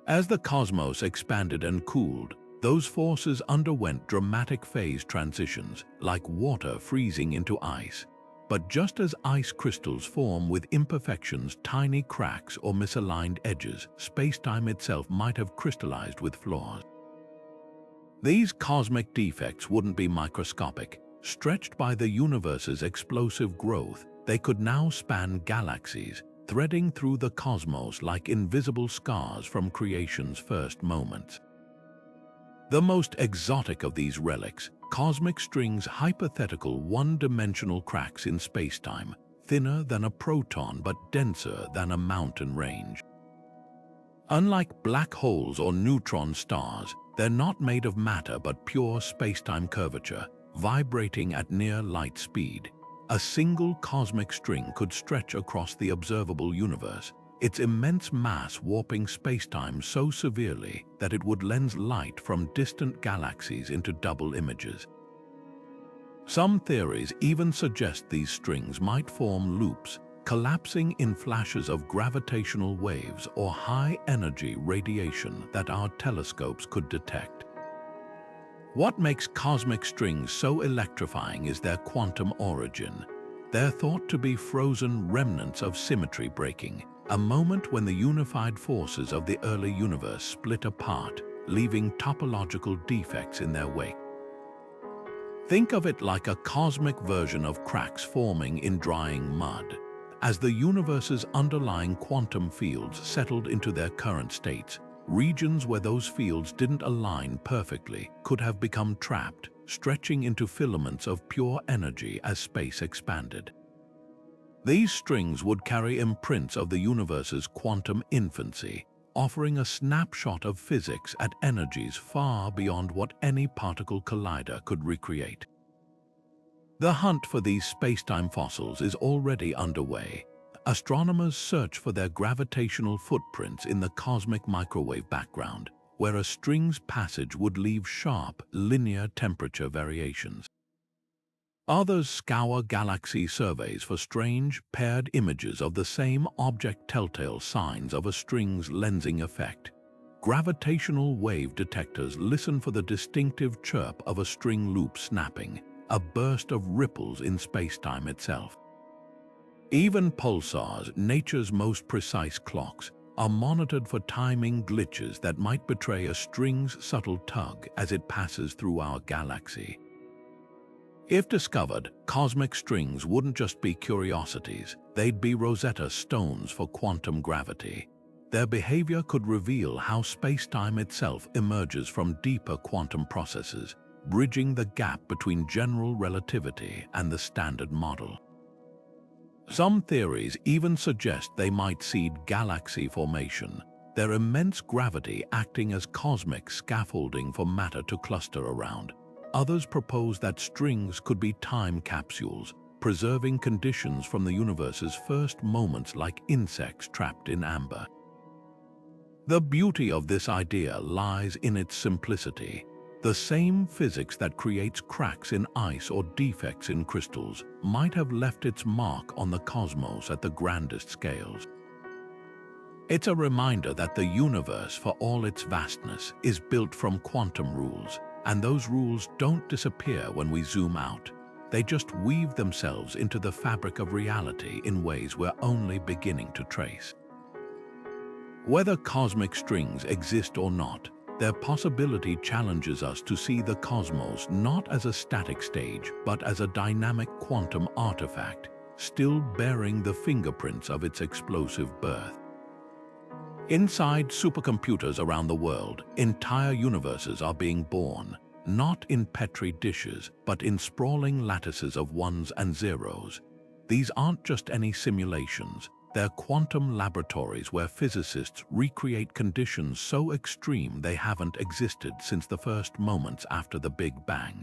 Speaker 1: As the cosmos expanded and cooled, those forces underwent dramatic phase transitions, like water freezing into ice. But just as ice crystals form with imperfections, tiny cracks or misaligned edges, space-time itself might have crystallized with flaws. These cosmic defects wouldn't be microscopic. Stretched by the universe's explosive growth, they could now span galaxies, threading through the cosmos like invisible scars from creation's first moments. The most exotic of these relics, cosmic strings, hypothetical one-dimensional cracks in spacetime, thinner than a proton but denser than a mountain range. Unlike black holes or neutron stars, they're not made of matter but pure spacetime curvature, vibrating at near light speed. A single cosmic string could stretch across the observable universe, its immense mass warping spacetime so severely that it would lens light from distant galaxies into double images. Some theories even suggest these strings might form loops, collapsing in flashes of gravitational waves or high-energy radiation that our telescopes could detect. What makes cosmic strings so electrifying is their quantum origin. They're thought to be frozen remnants of symmetry breaking, a moment when the unified forces of the early universe split apart, leaving topological defects in their wake. Think of it like a cosmic version of cracks forming in drying mud. As the universe's underlying quantum fields settled into their current states, regions where those fields didn't align perfectly could have become trapped, stretching into filaments of pure energy as space expanded. These strings would carry imprints of the universe's quantum infancy, offering a snapshot of physics at energies far beyond what any particle collider could recreate. The hunt for these spacetime fossils is already underway. Astronomers search for their gravitational footprints in the cosmic microwave background, where a string's passage would leave sharp, linear temperature variations. Others scour galaxy surveys for strange, paired images of the same object, telltale signs of a string's lensing effect. Gravitational wave detectors listen for the distinctive chirp of a string loop snapping, a burst of ripples in spacetime itself. Even pulsars, nature's most precise clocks, are monitored for timing glitches that might betray a string's subtle tug as it passes through our galaxy. If discovered, cosmic strings wouldn't just be curiosities, they'd be Rosetta Stones for quantum gravity. Their behavior could reveal how spacetime itself emerges from deeper quantum processes, bridging the gap between general relativity and the standard model. Some theories even suggest they might seed galaxy formation, their immense gravity acting as cosmic scaffolding for matter to cluster around. Others propose that strings could be time capsules, preserving conditions from the universe's first moments like insects trapped in amber. The beauty of this idea lies in its simplicity. The same physics that creates cracks in ice or defects in crystals might have left its mark on the cosmos at the grandest scales. It's a reminder that the universe, for all its vastness, is built from quantum rules, and those rules don't disappear when we zoom out. They just weave themselves into the fabric of reality in ways we're only beginning to trace. Whether cosmic strings exist or not, their possibility challenges us to see the cosmos not as a static stage, but as a dynamic quantum artifact, still bearing the fingerprints of its explosive birth. Inside supercomputers around the world, entire universes are being born, not in Petri dishes, but in sprawling lattices of ones and zeros. These aren't just any simulations, they're quantum laboratories where physicists recreate conditions so extreme they haven't existed since the first moments after the Big Bang.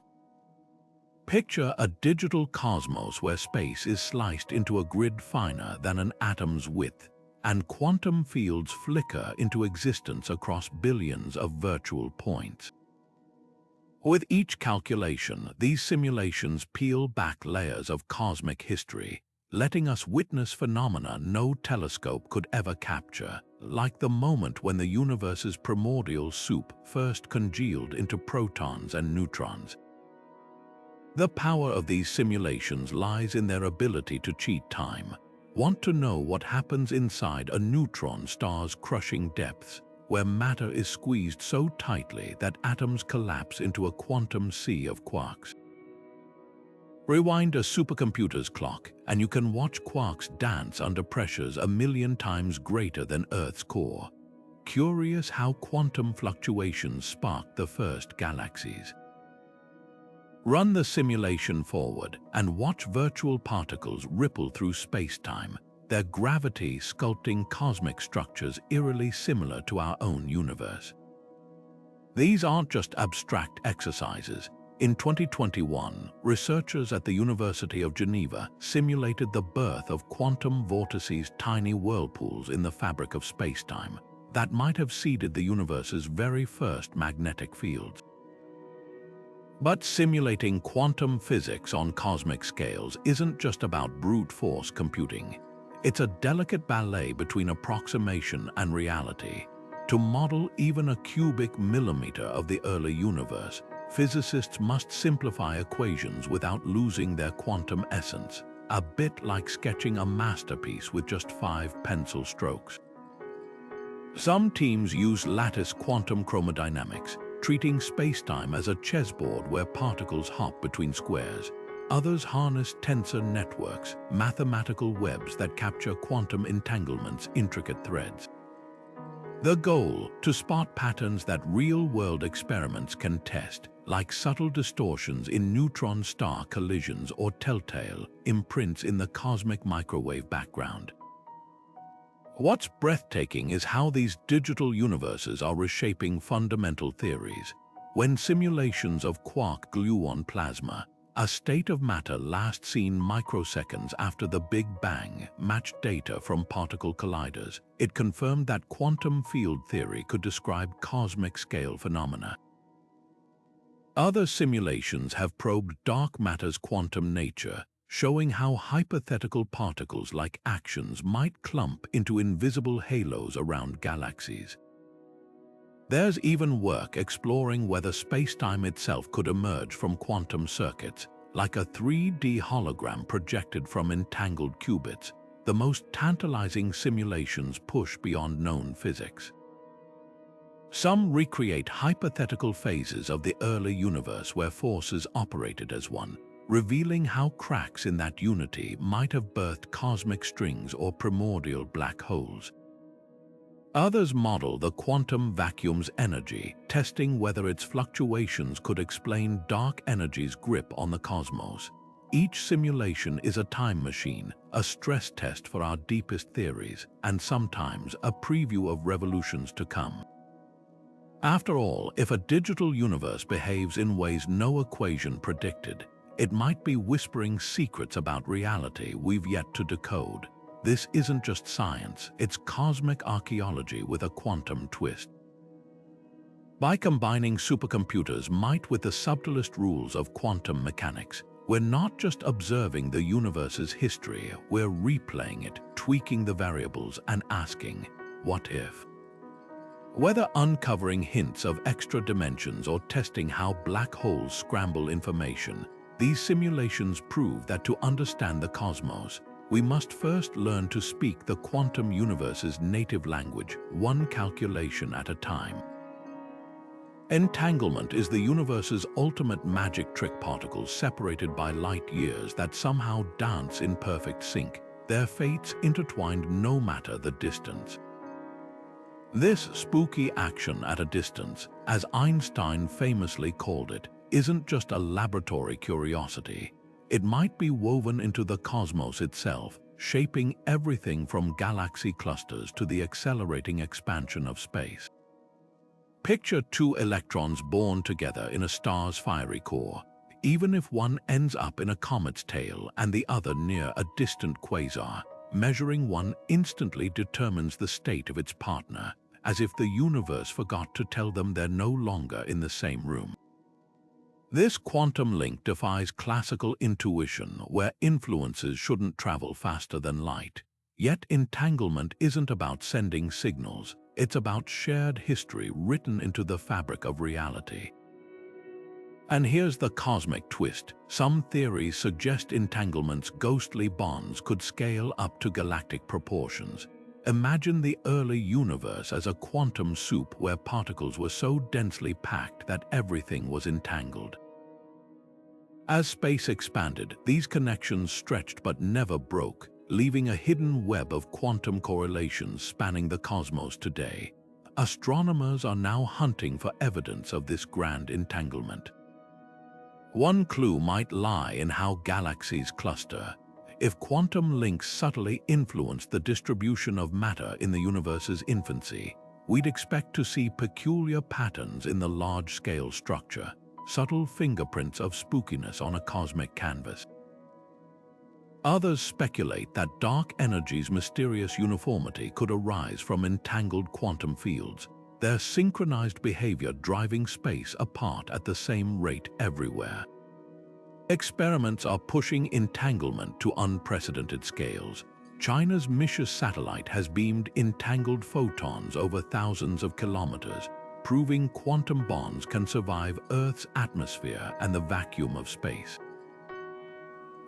Speaker 1: Picture a digital cosmos where space is sliced into a grid finer than an atom's width, and quantum fields flicker into existence across billions of virtual points. With each calculation, these simulations peel back layers of cosmic history, letting us witness phenomena no telescope could ever capture, like the moment when the universe's primordial soup first congealed into protons and neutrons. The power of these simulations lies in their ability to cheat time. Want to know what happens inside a neutron star's crushing depths, where matter is squeezed so tightly that atoms collapse into a quantum sea of quarks? Rewind a supercomputer's clock, and you can watch quarks dance under pressures 1,000,000 times greater than Earth's core. Curious how quantum fluctuations sparked the first galaxies. Run the simulation forward and watch virtual particles ripple through space-time, their gravity sculpting cosmic structures eerily similar to our own universe. These aren't just abstract exercises. In 2021, researchers at the University of Geneva simulated the birth of quantum vortices, tiny whirlpools in the fabric of space-time that might have seeded the universe's very first magnetic fields. But simulating quantum physics on cosmic scales isn't just about brute force computing. It's a delicate ballet between approximation and reality. To model even a cubic millimeter of the early universe, physicists must simplify equations without losing their quantum essence, a bit like sketching a masterpiece with just 5 pencil strokes. Some teams use lattice quantum chromodynamics, treating spacetime as a chessboard where particles hop between squares. Others harness tensor networks, mathematical webs that capture quantum entanglement's intricate threads. The goal, to spot patterns that real-world experiments can test, like subtle distortions in neutron star collisions or telltale imprints in the cosmic microwave background. What's breathtaking is how these digital universes are reshaping fundamental theories. When simulations of quark-gluon plasma, a state of matter last seen microseconds after the Big Bang, matched data from particle colliders, it confirmed that quantum field theory could describe cosmic-scale phenomena. Other simulations have probed dark matter's quantum nature, showing how hypothetical particles like axions might clump into invisible halos around galaxies. There's even work exploring whether spacetime itself could emerge from quantum circuits, like a 3D hologram projected from entangled qubits. The most tantalizing simulations push beyond known physics. Some recreate hypothetical phases of the early universe where forces operated as one, revealing how cracks in that unity might have birthed cosmic strings or primordial black holes. Others model the quantum vacuum's energy, testing whether its fluctuations could explain dark energy's grip on the cosmos. Each simulation is a time machine, a stress test for our deepest theories, and sometimes a preview of revolutions to come. After all, if a digital universe behaves in ways no equation predicted, it might be whispering secrets about reality we've yet to decode. This isn't just science, it's cosmic archaeology with a quantum twist. By combining supercomputers' might with the subtlest rules of quantum mechanics, we're not just observing the universe's history, we're replaying it, tweaking the variables and asking, what if? Whether uncovering hints of extra dimensions or testing how black holes scramble information, these simulations prove that to understand the cosmos, we must first learn to speak the quantum universe's native language, one calculation at a time. Entanglement is the universe's ultimate magic trick, particles separated by light years that somehow dance in perfect sync, their fates intertwined no matter the distance. This spooky action at a distance, as Einstein famously called it, isn't just a laboratory curiosity. It might be woven into the cosmos itself, shaping everything from galaxy clusters to the accelerating expansion of space. Picture two electrons born together in a star's fiery core. Even if one ends up in a comet's tail and the other near a distant quasar, measuring one instantly determines the state of its partner, as if the universe forgot to tell them they're no longer in the same room. This quantum link defies classical intuition, where influences shouldn't travel faster than light. Yet entanglement isn't about sending signals, it's about shared history written into the fabric of reality. And here's the cosmic twist. Some theories suggest entanglement's ghostly bonds could scale up to galactic proportions. Imagine the early universe as a quantum soup where particles were so densely packed that everything was entangled. As space expanded, these connections stretched but never broke, leaving a hidden web of quantum correlations spanning the cosmos today. Astronomers are now hunting for evidence of this grand entanglement. One clue might lie in how galaxies cluster. If quantum links subtly influenced the distribution of matter in the universe's infancy, we'd expect to see peculiar patterns in the large-scale structure, subtle fingerprints of spookiness on a cosmic canvas. Others speculate that dark energy's mysterious uniformity could arise from entangled quantum fields, their synchronized behavior driving space apart at the same rate everywhere. Experiments are pushing entanglement to unprecedented scales. China's MISHA satellite has beamed entangled photons over thousands of kilometers, proving quantum bonds can survive Earth's atmosphere and the vacuum of space.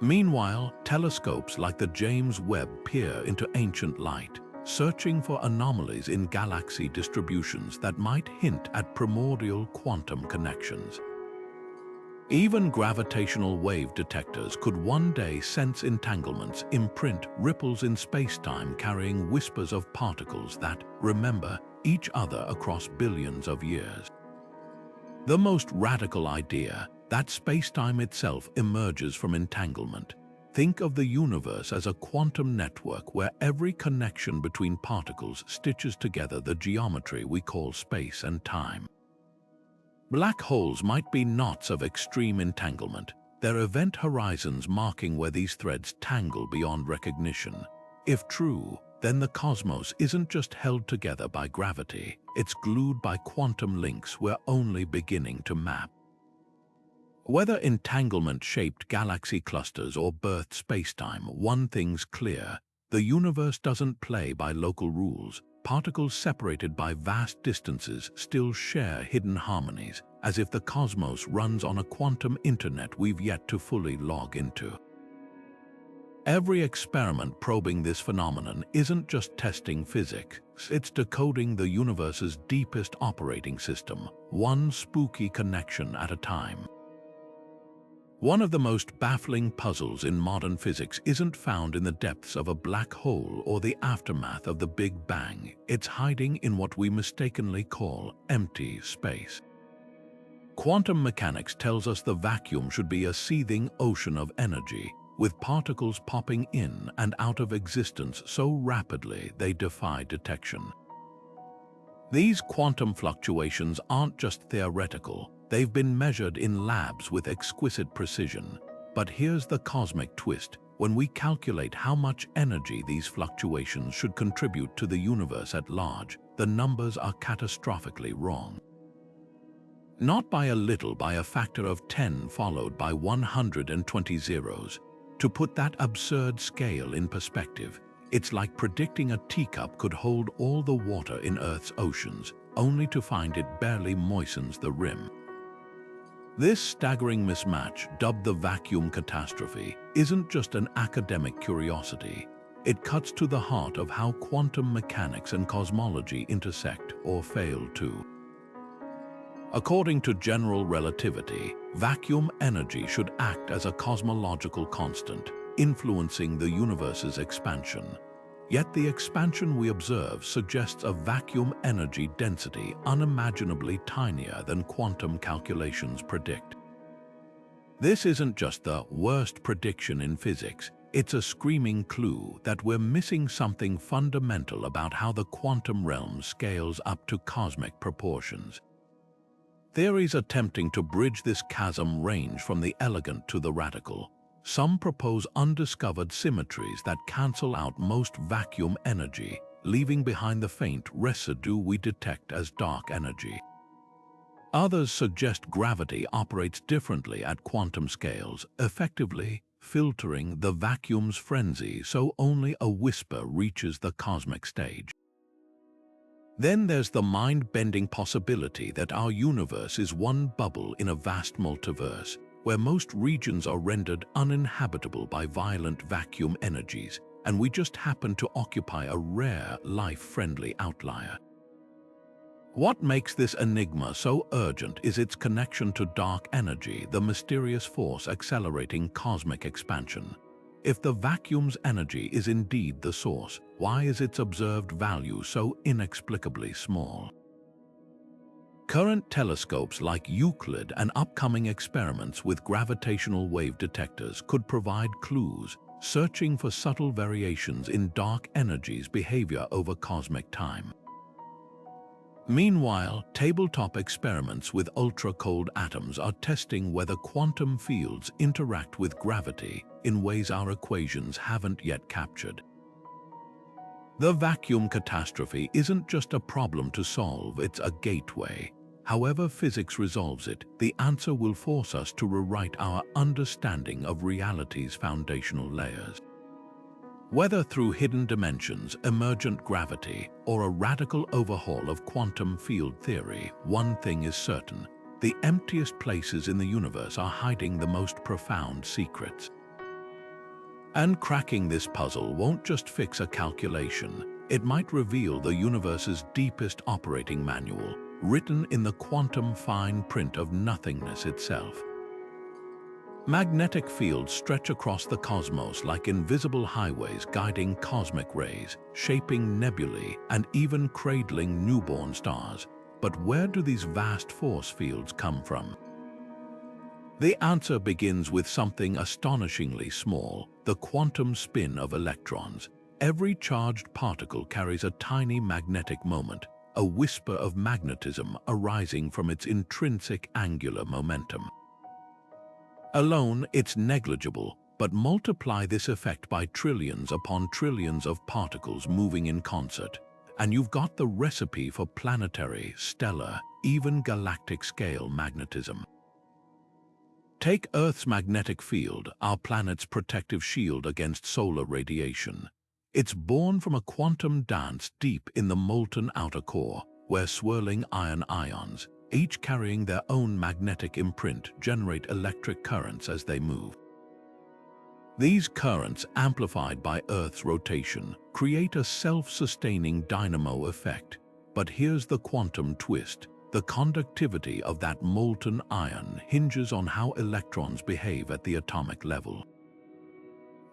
Speaker 1: Meanwhile, telescopes like the James Webb peer into ancient light, searching for anomalies in galaxy distributions that might hint at primordial quantum connections. Even gravitational wave detectors could one day sense entanglements, imprint ripples in spacetime carrying whispers of particles that remember each other across billions of years. The most radical idea, that spacetime itself emerges from entanglement. Think of the universe as a quantum network where every connection between particles stitches together the geometry we call space and time. Black holes might be knots of extreme entanglement, their event horizons marking where these threads tangle beyond recognition. If true, then the cosmos isn't just held together by gravity, it's glued by quantum links we're only beginning to map. Whether entanglement shaped galaxy clusters or birthed spacetime, one thing's clear: the universe doesn't play by local rules. Particles separated by vast distances still share hidden harmonies, as if the cosmos runs on a quantum internet we've yet to fully log into. Every experiment probing this phenomenon isn't just testing physics, it's decoding the universe's deepest operating system, one spooky connection at a time. One of the most baffling puzzles in modern physics isn't found in the depths of a black hole or the aftermath of the Big Bang. It's hiding in what we mistakenly call empty space. Quantum mechanics tells us the vacuum should be a seething ocean of energy, with particles popping in and out of existence so rapidly they defy detection. These quantum fluctuations aren't just theoretical. They've been measured in labs with exquisite precision. But here's the cosmic twist. When we calculate how much energy these fluctuations should contribute to the universe at large, the numbers are catastrophically wrong. Not by a little, by a factor of 10 followed by 120 zeros. To put that absurd scale in perspective, it's like predicting a teacup could hold all the water in Earth's oceans, only to find it barely moistens the rim. This staggering mismatch, dubbed the vacuum catastrophe, isn't just an academic curiosity. It cuts to the heart of how quantum mechanics and cosmology intersect, or fail to. According to general relativity, vacuum energy should act as a cosmological constant, influencing the universe's expansion. Yet the expansion we observe suggests a vacuum energy density unimaginably tinier than quantum calculations predict. This isn't just the worst prediction in physics, it's a screaming clue that we're missing something fundamental about how the quantum realm scales up to cosmic proportions. Theories attempting to bridge this chasm range from the elegant to the radical. Some propose undiscovered symmetries that cancel out most vacuum energy, leaving behind the faint residue we detect as dark energy. Others suggest gravity operates differently at quantum scales, effectively filtering the vacuum's frenzy so only a whisper reaches the cosmic stage. Then there's the mind-bending possibility that our universe is one bubble in a vast multiverse, where most regions are rendered uninhabitable by violent vacuum energies, and we just happen to occupy a rare, life-friendly outlier. What makes this enigma so urgent is its connection to dark energy, the mysterious force accelerating cosmic expansion. If the vacuum's energy is indeed the source, why is its observed value so inexplicably small? Current telescopes like Euclid and upcoming experiments with gravitational wave detectors could provide clues, searching for subtle variations in dark energy's behavior over cosmic time. Meanwhile, tabletop experiments with ultra-cold atoms are testing whether quantum fields interact with gravity in ways our equations haven't yet captured. The vacuum catastrophe isn't just a problem to solve, it's a gateway. However physics resolves it, the answer will force us to rewrite our understanding of reality's foundational layers. Whether through hidden dimensions, emergent gravity, or a radical overhaul of quantum field theory, one thing is certain: the emptiest places in the universe are hiding the most profound secrets. And cracking this puzzle won't just fix a calculation, it might reveal the universe's deepest operating manual, written in the quantum fine print of nothingness itself. Magnetic fields stretch across the cosmos like invisible highways guiding cosmic rays, shaping nebulae, and even cradling newborn stars. But where do these vast force fields come from? The answer begins with something astonishingly small: the quantum spin of electrons. Every charged particle carries a tiny magnetic moment, a whisper of magnetism arising from its intrinsic angular momentum. Alone, it's negligible, but multiply this effect by trillions upon trillions of particles moving in concert, and you've got the recipe for planetary, stellar, even galactic-scale magnetism. Take Earth's magnetic field, our planet's protective shield against solar radiation. It's born from a quantum dance deep in the molten outer core, where swirling iron ions, each carrying their own magnetic imprint, generate electric currents as they move. These currents, amplified by Earth's rotation, create a self-sustaining dynamo effect. But here's the quantum twist: the conductivity of that molten iron hinges on how electrons behave at the atomic level.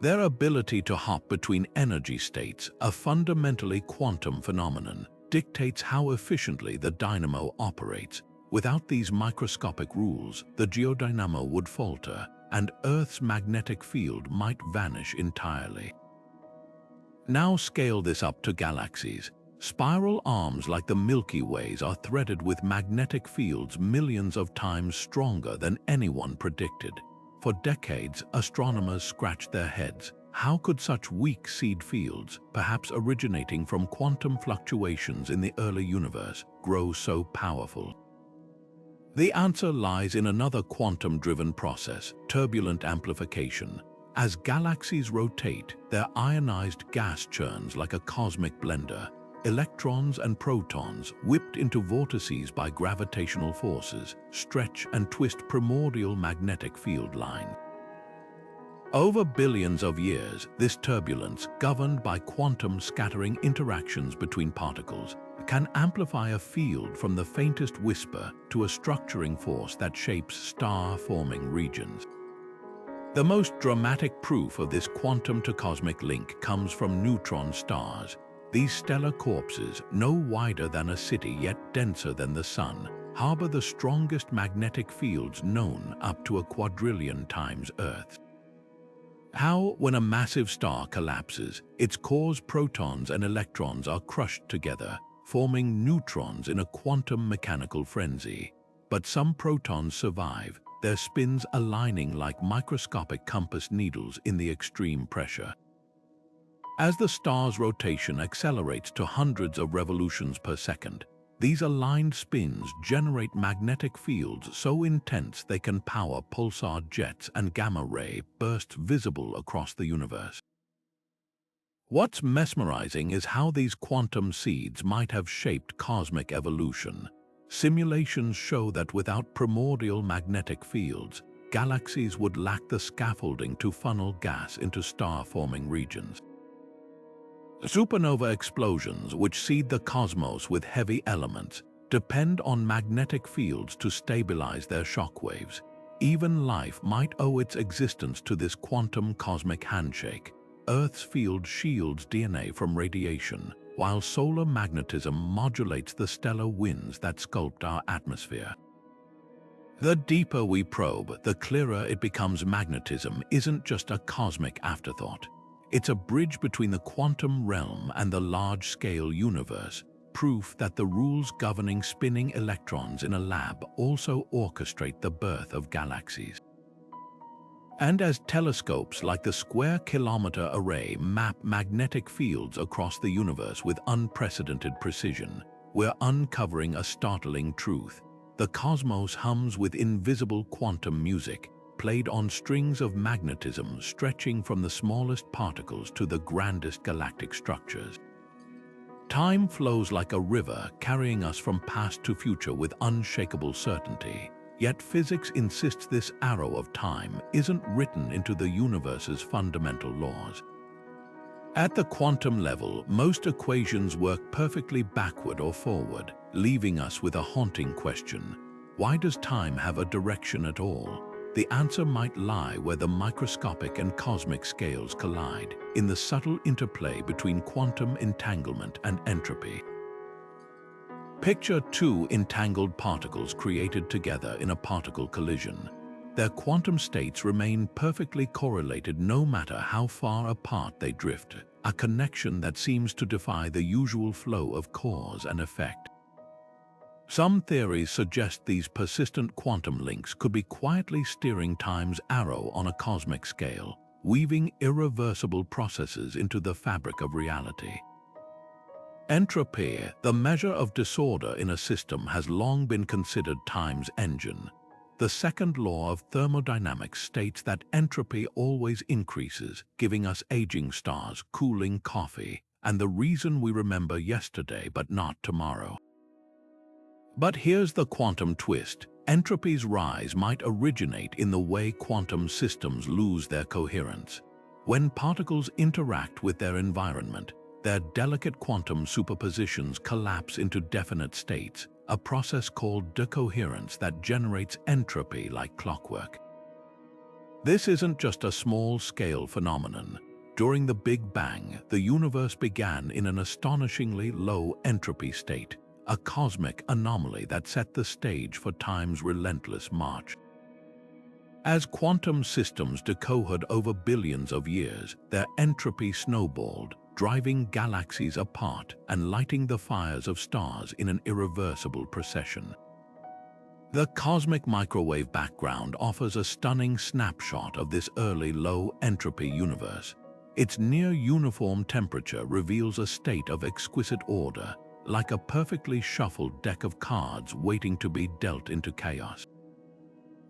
Speaker 1: Their ability to hop between energy states, a fundamentally quantum phenomenon, dictates how efficiently the dynamo operates. Without these microscopic rules, the geodynamo would falter, and Earth's magnetic field might vanish entirely. Now scale this up to galaxies. Spiral arms like the Milky Ways are threaded with magnetic fields millions of times stronger than anyone predicted. For decades, astronomers scratched their heads. How could such weak seed fields, perhaps originating from quantum fluctuations in the early universe, grow so powerful? The answer lies in another quantum-driven process: turbulent amplification. As galaxies rotate, their ionized gas churns like a cosmic blender. Electrons and protons, whipped into vortices by gravitational forces, stretch and twist primordial magnetic field lines. Over billions of years, this turbulence, governed by quantum scattering interactions between particles, can amplify a field from the faintest whisper to a structuring force that shapes star-forming regions. The most dramatic proof of this quantum-to-cosmic link comes from neutron stars. These stellar corpses, no wider than a city yet denser than the Sun, harbor the strongest magnetic fields known up to a quadrillion times Earth's. How, when a massive star collapses, its core's protons and electrons are crushed together, forming neutrons in a quantum mechanical frenzy. But some protons survive, their spins aligning like microscopic compass needles in the extreme pressure. As the star's rotation accelerates to hundreds of revolutions per second, these aligned spins generate magnetic fields so intense they can power pulsar jets and gamma-ray bursts visible across the universe. What's mesmerizing is how these quantum seeds might have shaped cosmic evolution. Simulations show that without primordial magnetic fields, galaxies would lack the scaffolding to funnel gas into star-forming regions. Supernova explosions, which seed the cosmos with heavy elements, depend on magnetic fields to stabilize their shockwaves. Even life might owe its existence to this quantum cosmic handshake. Earth's field shields DNA from radiation, while solar magnetism modulates the stellar winds that sculpt our atmosphere. The deeper we probe, the clearer it becomes magnetism isn't just a cosmic afterthought. It's a bridge between the quantum realm and the large-scale universe, proof that the rules governing spinning electrons in a lab also orchestrate the birth of galaxies. And as telescopes like the Square Kilometre Array map magnetic fields across the universe with unprecedented precision, we're uncovering a startling truth. The cosmos hums with invisible quantum music, played on strings of magnetism stretching from the smallest particles to the grandest galactic structures. Time flows like a river, carrying us from past to future with unshakable certainty. Yet physics insists this arrow of time isn't written into the universe's fundamental laws. At the quantum level, most equations work perfectly backward or forward, leaving us with a haunting question. Why does time have a direction at all? The answer might lie where the microscopic and cosmic scales collide, in the subtle interplay between quantum entanglement and entropy. Picture two entangled particles created together in a particle collision. Their quantum states remain perfectly correlated no matter how far apart they drift, a connection that seems to defy the usual flow of cause and effect. Some theories suggest these persistent quantum links could be quietly steering time's arrow on a cosmic scale, weaving irreversible processes into the fabric of reality. Entropy, the measure of disorder in a system, has long been considered time's engine. The second law of thermodynamics states that entropy always increases, giving us aging stars, cooling coffee, and the reason we remember yesterday but not tomorrow. But here's the quantum twist. Entropy's rise might originate in the way quantum systems lose their coherence. When particles interact with their environment, their delicate quantum superpositions collapse into definite states, a process called decoherence that generates entropy like clockwork. This isn't just a small-scale phenomenon. During the Big Bang, the universe began in an astonishingly low entropy state, a cosmic anomaly that set the stage for time's relentless march. As quantum systems decoded over billions of years, their entropy snowballed, driving galaxies apart and lighting the fires of stars in an irreversible procession. The cosmic microwave background offers a stunning snapshot of this early low-entropy universe. Its near-uniform temperature reveals a state of exquisite order, like a perfectly shuffled deck of cards waiting to be dealt into chaos.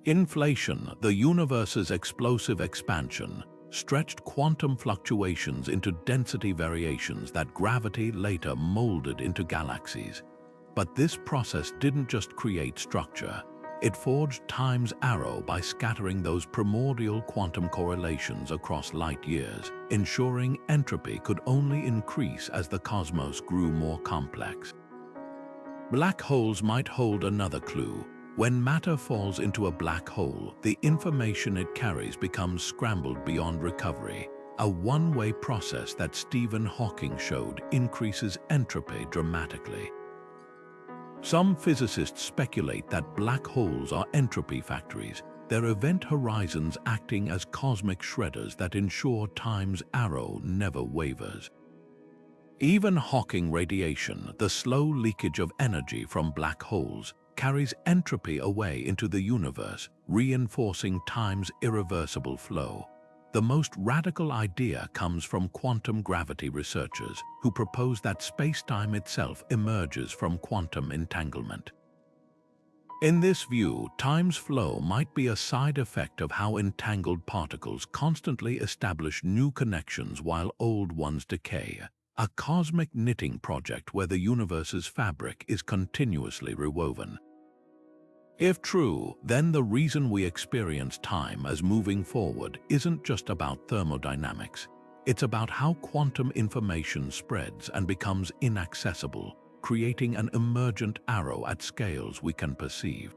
Speaker 1: Inflation, the universe's explosive expansion, stretched quantum fluctuations into density variations that gravity later molded into galaxies. But this process didn't just create structure. It forged time's arrow by scattering those primordial quantum correlations across light years, ensuring entropy could only increase as the cosmos grew more complex. Black holes might hold another clue. When matter falls into a black hole, the information it carries becomes scrambled beyond recovery. A one-way process that Stephen Hawking showed increases entropy dramatically. Some physicists speculate that black holes are entropy factories, their event horizons acting as cosmic shredders that ensure time's arrow never wavers. Even Hawking radiation, the slow leakage of energy from black holes, carries entropy away into the universe, reinforcing time's irreversible flow. The most radical idea comes from quantum gravity researchers, who propose that space-time itself emerges from quantum entanglement. In this view, time's flow might be a side effect of how entangled particles constantly establish new connections while old ones decay, a cosmic knitting project where the universe's fabric is continuously rewoven. If true, then the reason we experience time as moving forward isn't just about thermodynamics. It's about how quantum information spreads and becomes inaccessible, creating an emergent arrow at scales we can perceive.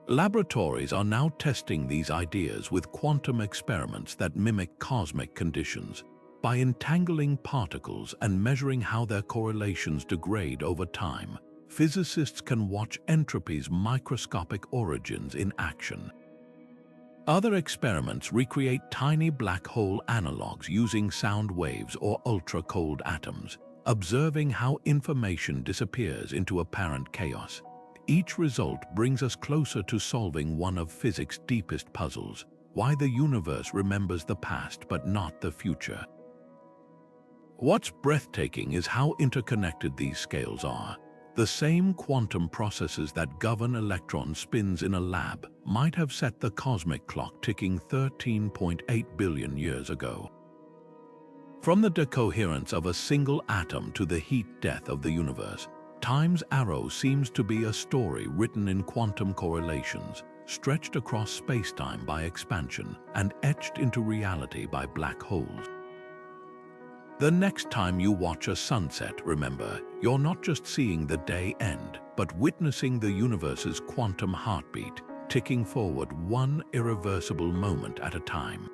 Speaker 1: Laboratories are now testing these ideas with quantum experiments that mimic cosmic conditions. By entangling particles and measuring how their correlations degrade over time, physicists can watch entropy's microscopic origins in action. Other experiments recreate tiny black hole analogs using sound waves or ultra-cold atoms, observing how information disappears into apparent chaos. Each result brings us closer to solving one of physics' deepest puzzles: why the universe remembers the past but not the future. What's breathtaking is how interconnected these scales are. The same quantum processes that govern electron spins in a lab might have set the cosmic clock ticking 13.8 billion years ago. From the decoherence of a single atom to the heat death of the universe, time's arrow seems to be a story written in quantum correlations, stretched across spacetime by expansion and etched into reality by black holes. The next time you watch a sunset, remember, you're not just seeing the day end, but witnessing the universe's quantum heartbeat, ticking forward one irreversible moment at a time.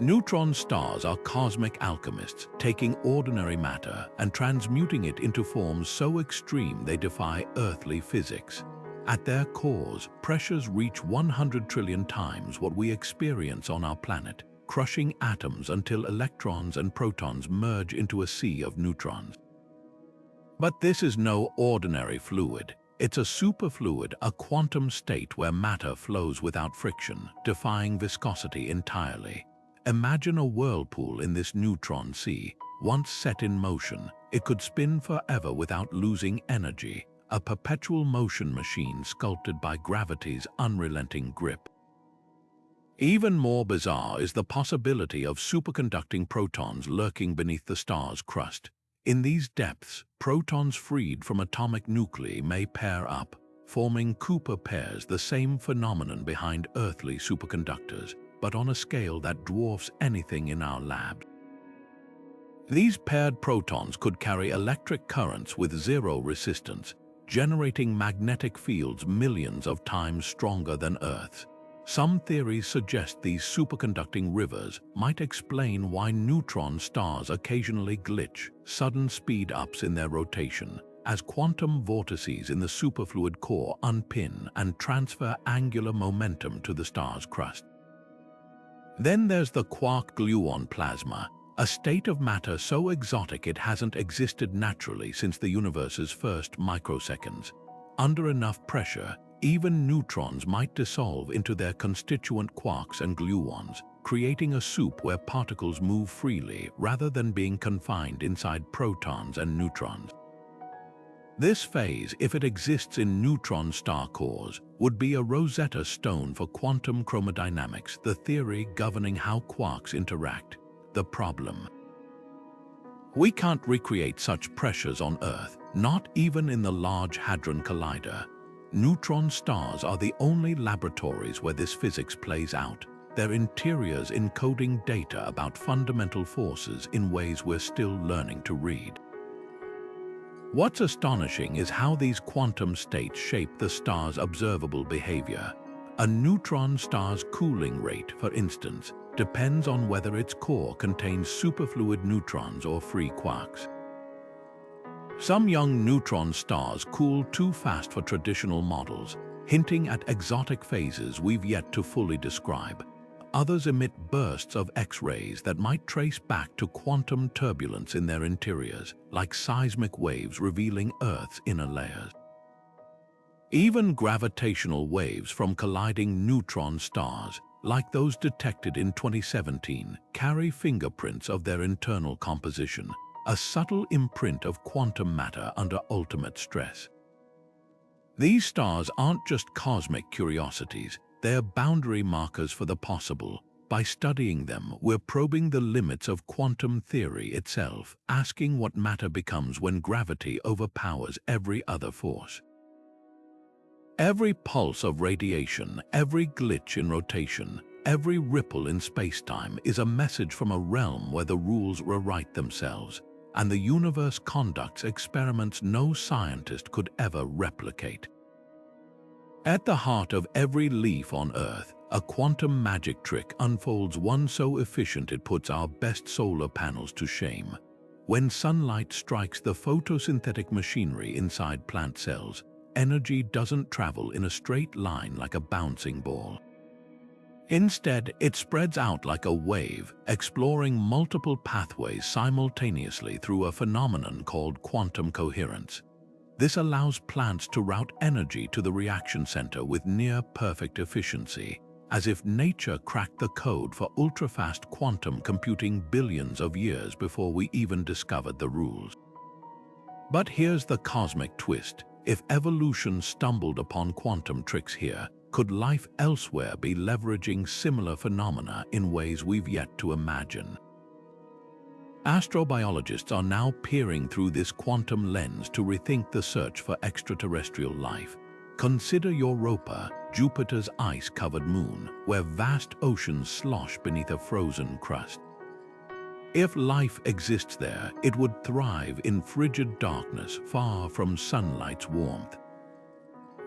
Speaker 1: Neutron stars are cosmic alchemists, taking ordinary matter and transmuting it into forms so extreme they defy earthly physics. At their cores, pressures reach 100 trillion times what we experience on our planet, crushing atoms until electrons and protons merge into a sea of neutrons. But this is no ordinary fluid. It's a superfluid, a quantum state where matter flows without friction, defying viscosity entirely. Imagine a whirlpool in this neutron sea. Once set in motion, it could spin forever without losing energy, a perpetual motion machine sculpted by gravity's unrelenting grip. Even more bizarre is the possibility of superconducting protons lurking beneath the star's crust. In these depths, protons freed from atomic nuclei may pair up, forming Cooper pairs, the same phenomenon behind earthly superconductors, but on a scale that dwarfs anything in our labs. These paired protons could carry electric currents with zero resistance, generating magnetic fields millions of times stronger than Earth's. Some theories suggest these superconducting rivers might explain why neutron stars occasionally glitch, sudden speed-ups in their rotation, as quantum vortices in the superfluid core unpin and transfer angular momentum to the star's crust. Then there's the quark-gluon plasma, a state of matter so exotic it hasn't existed naturally since the universe's first microseconds. Under enough pressure, even neutrons might dissolve into their constituent quarks and gluons, creating a soup where particles move freely rather than being confined inside protons and neutrons. This phase, if it exists in neutron star cores, would be a Rosetta Stone for quantum chromodynamics, the theory governing how quarks interact. The problem: we can't recreate such pressures on Earth, not even in the Large Hadron Collider. Neutron stars are the only laboratories where this physics plays out, their interiors encoding data about fundamental forces in ways we're still learning to read. What's astonishing is how these quantum states shape the star's observable behavior. A neutron star's cooling rate, for instance, depends on whether its core contains superfluid neutrons or free quarks. Some young neutron stars cool too fast for traditional models, hinting at exotic phases we've yet to fully describe. Others emit bursts of X-rays that might trace back to quantum turbulence in their interiors, like seismic waves revealing Earth's inner layers. Even gravitational waves from colliding neutron stars, like those detected in 2017, carry fingerprints of their internal composition, a subtle imprint of quantum matter under ultimate stress. These stars aren't just cosmic curiosities, they're boundary markers for the possible. By studying them, we're probing the limits of quantum theory itself, asking what matter becomes when gravity overpowers every other force. Every pulse of radiation, every glitch in rotation, every ripple in spacetime is a message from a realm where the rules rewrite themselves, and the universe conducts experiments no scientist could ever replicate. At the heart of every leaf on Earth, a quantum magic trick unfolds, one so efficient it puts our best solar panels to shame. When sunlight strikes the photosynthetic machinery inside plant cells, energy doesn't travel in a straight line like a bouncing ball. Instead, it spreads out like a wave, exploring multiple pathways simultaneously through a phenomenon called quantum coherence. This allows plants to route energy to the reaction center with near-perfect efficiency, as if nature cracked the code for ultra-fast quantum computing billions of years before we even discovered the rules. But here's the cosmic twist. If evolution stumbled upon quantum tricks here, could life elsewhere be leveraging similar phenomena in ways we've yet to imagine? Astrobiologists are now peering through this quantum lens to rethink the search for extraterrestrial life. Consider Europa, Jupiter's ice-covered moon, where vast oceans slosh beneath a frozen crust. If life exists there, it would thrive in frigid darkness far from sunlight's warmth.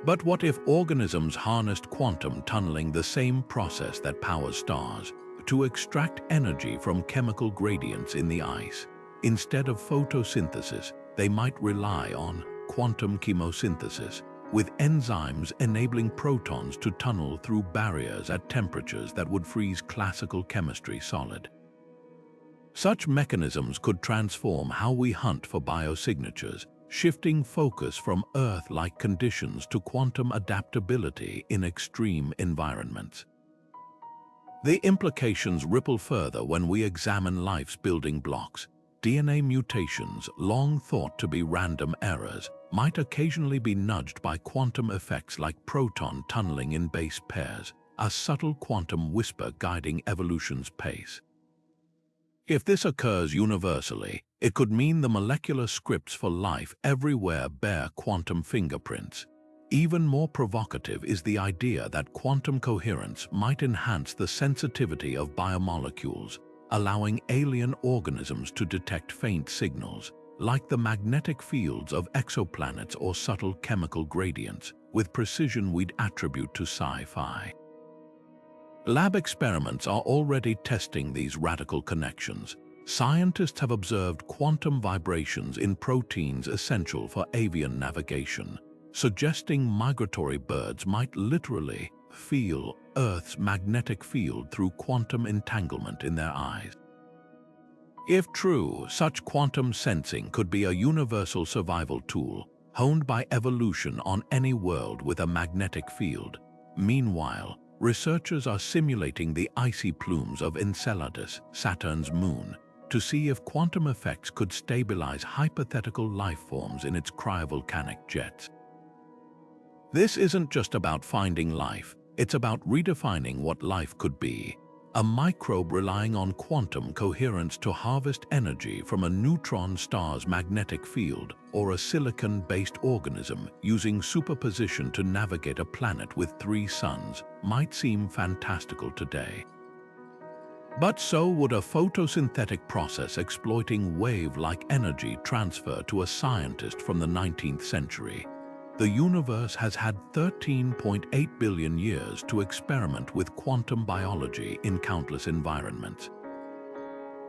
Speaker 1: But what if organisms harnessed quantum tunneling, the same process that powers stars, to extract energy from chemical gradients in the ice? Instead of photosynthesis, they might rely on quantum chemosynthesis, with enzymes enabling protons to tunnel through barriers at temperatures that would freeze classical chemistry solid. Such mechanisms could transform how we hunt for biosignatures, shifting focus from Earth-like conditions to quantum adaptability in extreme environments. The implications ripple further when we examine life's building blocks. DNA mutations, long thought to be random errors, might occasionally be nudged by quantum effects like proton tunneling in base pairs, a subtle quantum whisper guiding evolution's pace. If this occurs universally, it could mean the molecular scripts for life everywhere bear quantum fingerprints. Even more provocative is the idea that quantum coherence might enhance the sensitivity of biomolecules, allowing alien organisms to detect faint signals, like the magnetic fields of exoplanets or subtle chemical gradients, with precision we'd attribute to sci-fi. Lab experiments are already testing these radical connections. Scientists have observed quantum vibrations in proteins essential for avian navigation, suggesting migratory birds might literally feel Earth's magnetic field through quantum entanglement in their eyes. If true, such quantum sensing could be a universal survival tool, honed by evolution on any world with a magnetic field. Meanwhile, researchers are simulating the icy plumes of Enceladus, Saturn's moon, to see if quantum effects could stabilize hypothetical life forms in its cryovolcanic jets. This isn't just about finding life, it's about redefining what life could be. A microbe relying on quantum coherence to harvest energy from a neutron star's magnetic field, or a silicon-based organism using superposition to navigate a planet with 3 suns, might seem fantastical today. But so would a photosynthetic process exploiting wave-like energy transfer to a scientist from the 19th century. The universe has had 13.8 billion years to experiment with quantum biology in countless environments.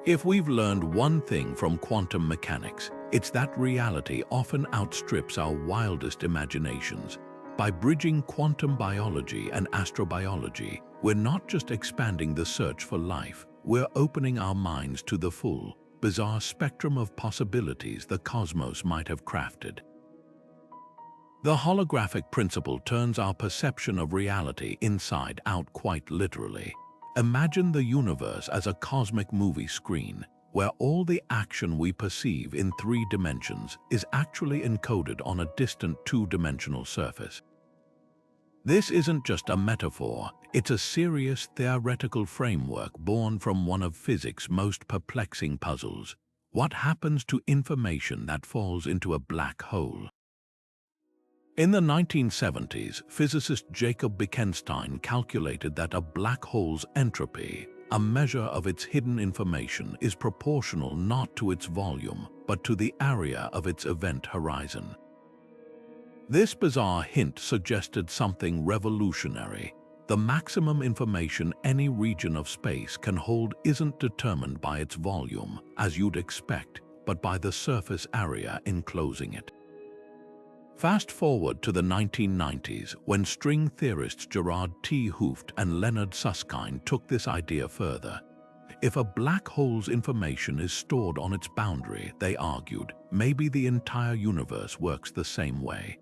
Speaker 1: If we've learned one thing from quantum mechanics, it's that reality often outstrips our wildest imaginations. By bridging quantum biology and astrobiology, we're not just expanding the search for life, we're opening our minds to the full, bizarre spectrum of possibilities the cosmos might have crafted. The holographic principle turns our perception of reality inside out quite literally. Imagine the universe as a cosmic movie screen, where all the action we perceive in 3 dimensions is actually encoded on a distant 2-dimensional surface. This isn't just a metaphor, it's a serious theoretical framework born from one of physics' most perplexing puzzles. What happens to information that falls into a black hole? In the 1970s, physicist Jacob Bekenstein calculated that a black hole's entropy, a measure of its hidden information, is proportional not to its volume, but to the area of its event horizon. This bizarre hint suggested something revolutionary. The maximum information any region of space can hold isn't determined by its volume, as you'd expect, but by the surface area enclosing it. Fast forward to the 1990s, when string theorists Gerard T. Hooft and Leonard Susskind took this idea further. If a black hole's information is stored on its boundary, they argued, maybe the entire universe works the same way.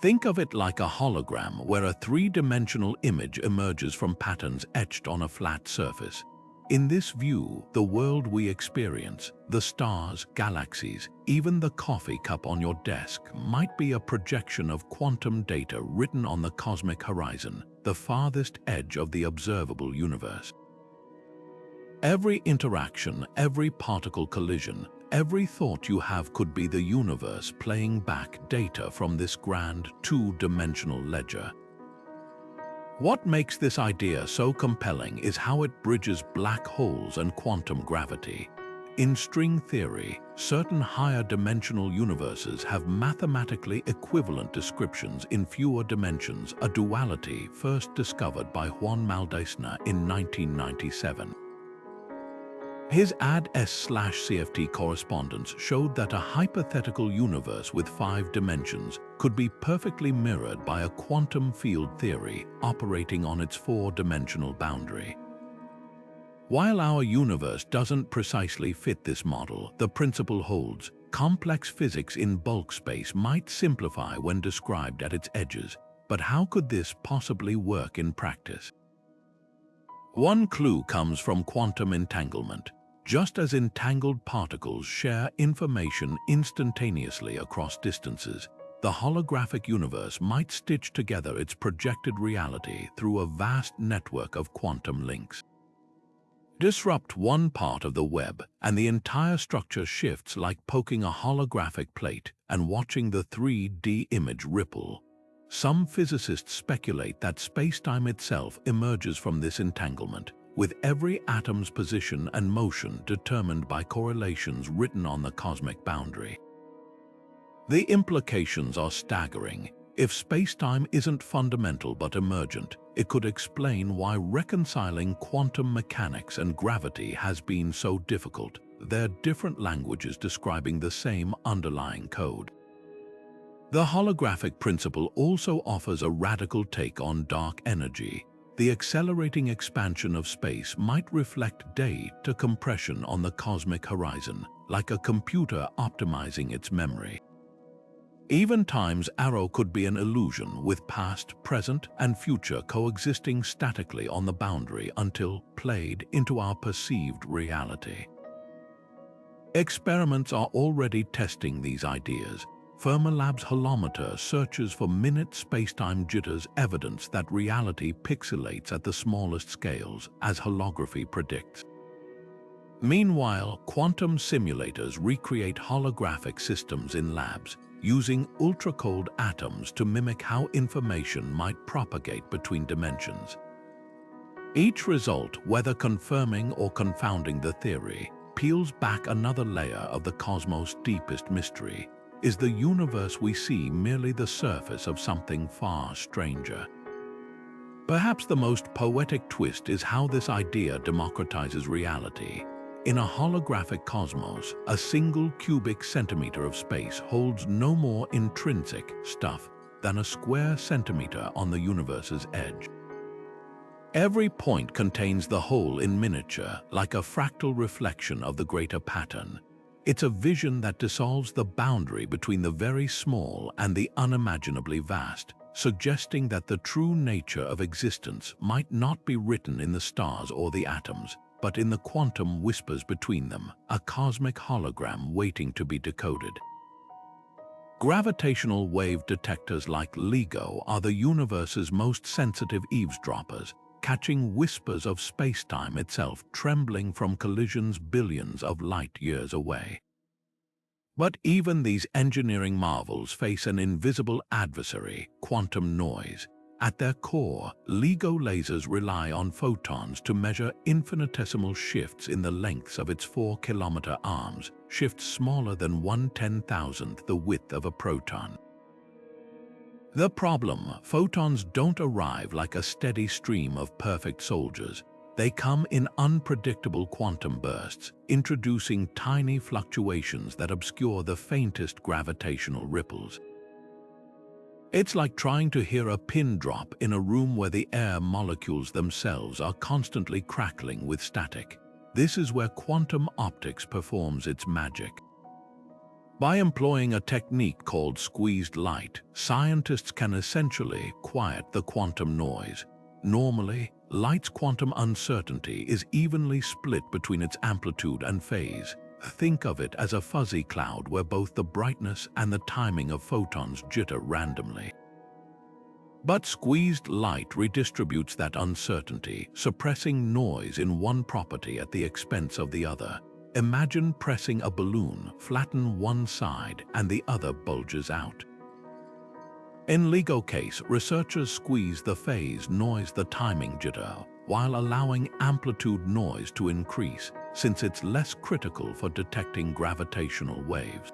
Speaker 1: Think of it like a hologram where a 3-dimensional image emerges from patterns etched on a flat surface. In this view, the world we experience, the stars, galaxies, even the coffee cup on your desk, might be a projection of quantum data written on the cosmic horizon, the farthest edge of the observable universe. Every interaction, every particle collision, every thought you have could be the universe playing back data from this grand 2-dimensional ledger. What makes this idea so compelling is how it bridges black holes and quantum gravity. In string theory, certain higher dimensional universes have mathematically equivalent descriptions in fewer dimensions, a duality first discovered by Juan Maldacena in 1997. His AD/CFT correspondence showed that a hypothetical universe with 5 dimensions could be perfectly mirrored by a quantum field theory operating on its 4-dimensional boundary. While our universe doesn't precisely fit this model, the principle holds. Complex physics in bulk space might simplify when described at its edges, but how could this possibly work in practice? One clue comes from quantum entanglement. Just as entangled particles share information instantaneously across distances, the holographic universe might stitch together its projected reality through a vast network of quantum links. Disrupt one part of the web, and the entire structure shifts, like poking a holographic plate and watching the 3D image ripple. Some physicists speculate that spacetime itself emerges from this entanglement, with every atom's position and motion determined by correlations written on the cosmic boundary. The implications are staggering. If spacetime isn't fundamental but emergent, it could explain why reconciling quantum mechanics and gravity has been so difficult. They're different languages describing the same underlying code. The holographic principle also offers a radical take on dark energy. The accelerating expansion of space might reflect data compression on the cosmic horizon, like a computer optimizing its memory. Even time's arrow could be an illusion, with past, present, and future coexisting statically on the boundary until played into our perceived reality. Experiments are already testing these ideas. Fermilab's holometer searches for minute spacetime jitters, evidence that reality pixelates at the smallest scales, as holography predicts. Meanwhile, quantum simulators recreate holographic systems in labs, using ultra-cold atoms to mimic how information might propagate between dimensions. Each result, whether confirming or confounding the theory, peels back another layer of the cosmos' deepest mystery. Is the universe we see merely the surface of something far stranger? Perhaps the most poetic twist is how this idea democratizes reality. In a holographic cosmos, a single cubic centimeter of space holds no more intrinsic stuff than a square centimeter on the universe's edge. Every point contains the whole in miniature, like a fractal reflection of the greater pattern. It's a vision that dissolves the boundary between the very small and the unimaginably vast, suggesting that the true nature of existence might not be written in the stars or the atoms, but in the quantum whispers between them, a cosmic hologram waiting to be decoded. Gravitational wave detectors like LIGO are the universe's most sensitive eavesdroppers, catching whispers of space-time itself trembling from collisions billions of light-years away. But even these engineering marvels face an invisible adversary, quantum noise. At their core, LIGO lasers rely on photons to measure infinitesimal shifts in the lengths of its 4-kilometer arms, shifts smaller than 1/10,000th the width of a proton. The problem: photons don't arrive like a steady stream of perfect soldiers. They come in unpredictable quantum bursts, introducing tiny fluctuations that obscure the faintest gravitational ripples. It's like trying to hear a pin drop in a room where the air molecules themselves are constantly crackling with static. This is where quantum optics performs its magic. By employing a technique called squeezed light, scientists can essentially quiet the quantum noise. Normally, light's quantum uncertainty is evenly split between its amplitude and phase. Think of it as a fuzzy cloud where both the brightness and the timing of photons jitter randomly. But squeezed light redistributes that uncertainty, suppressing noise in one property at the expense of the other. Imagine pressing a balloon, flatten one side and the other bulges out. In LIGO case, researchers squeeze the phase noise, the timing jitter, while allowing amplitude noise to increase, since it's less critical for detecting gravitational waves.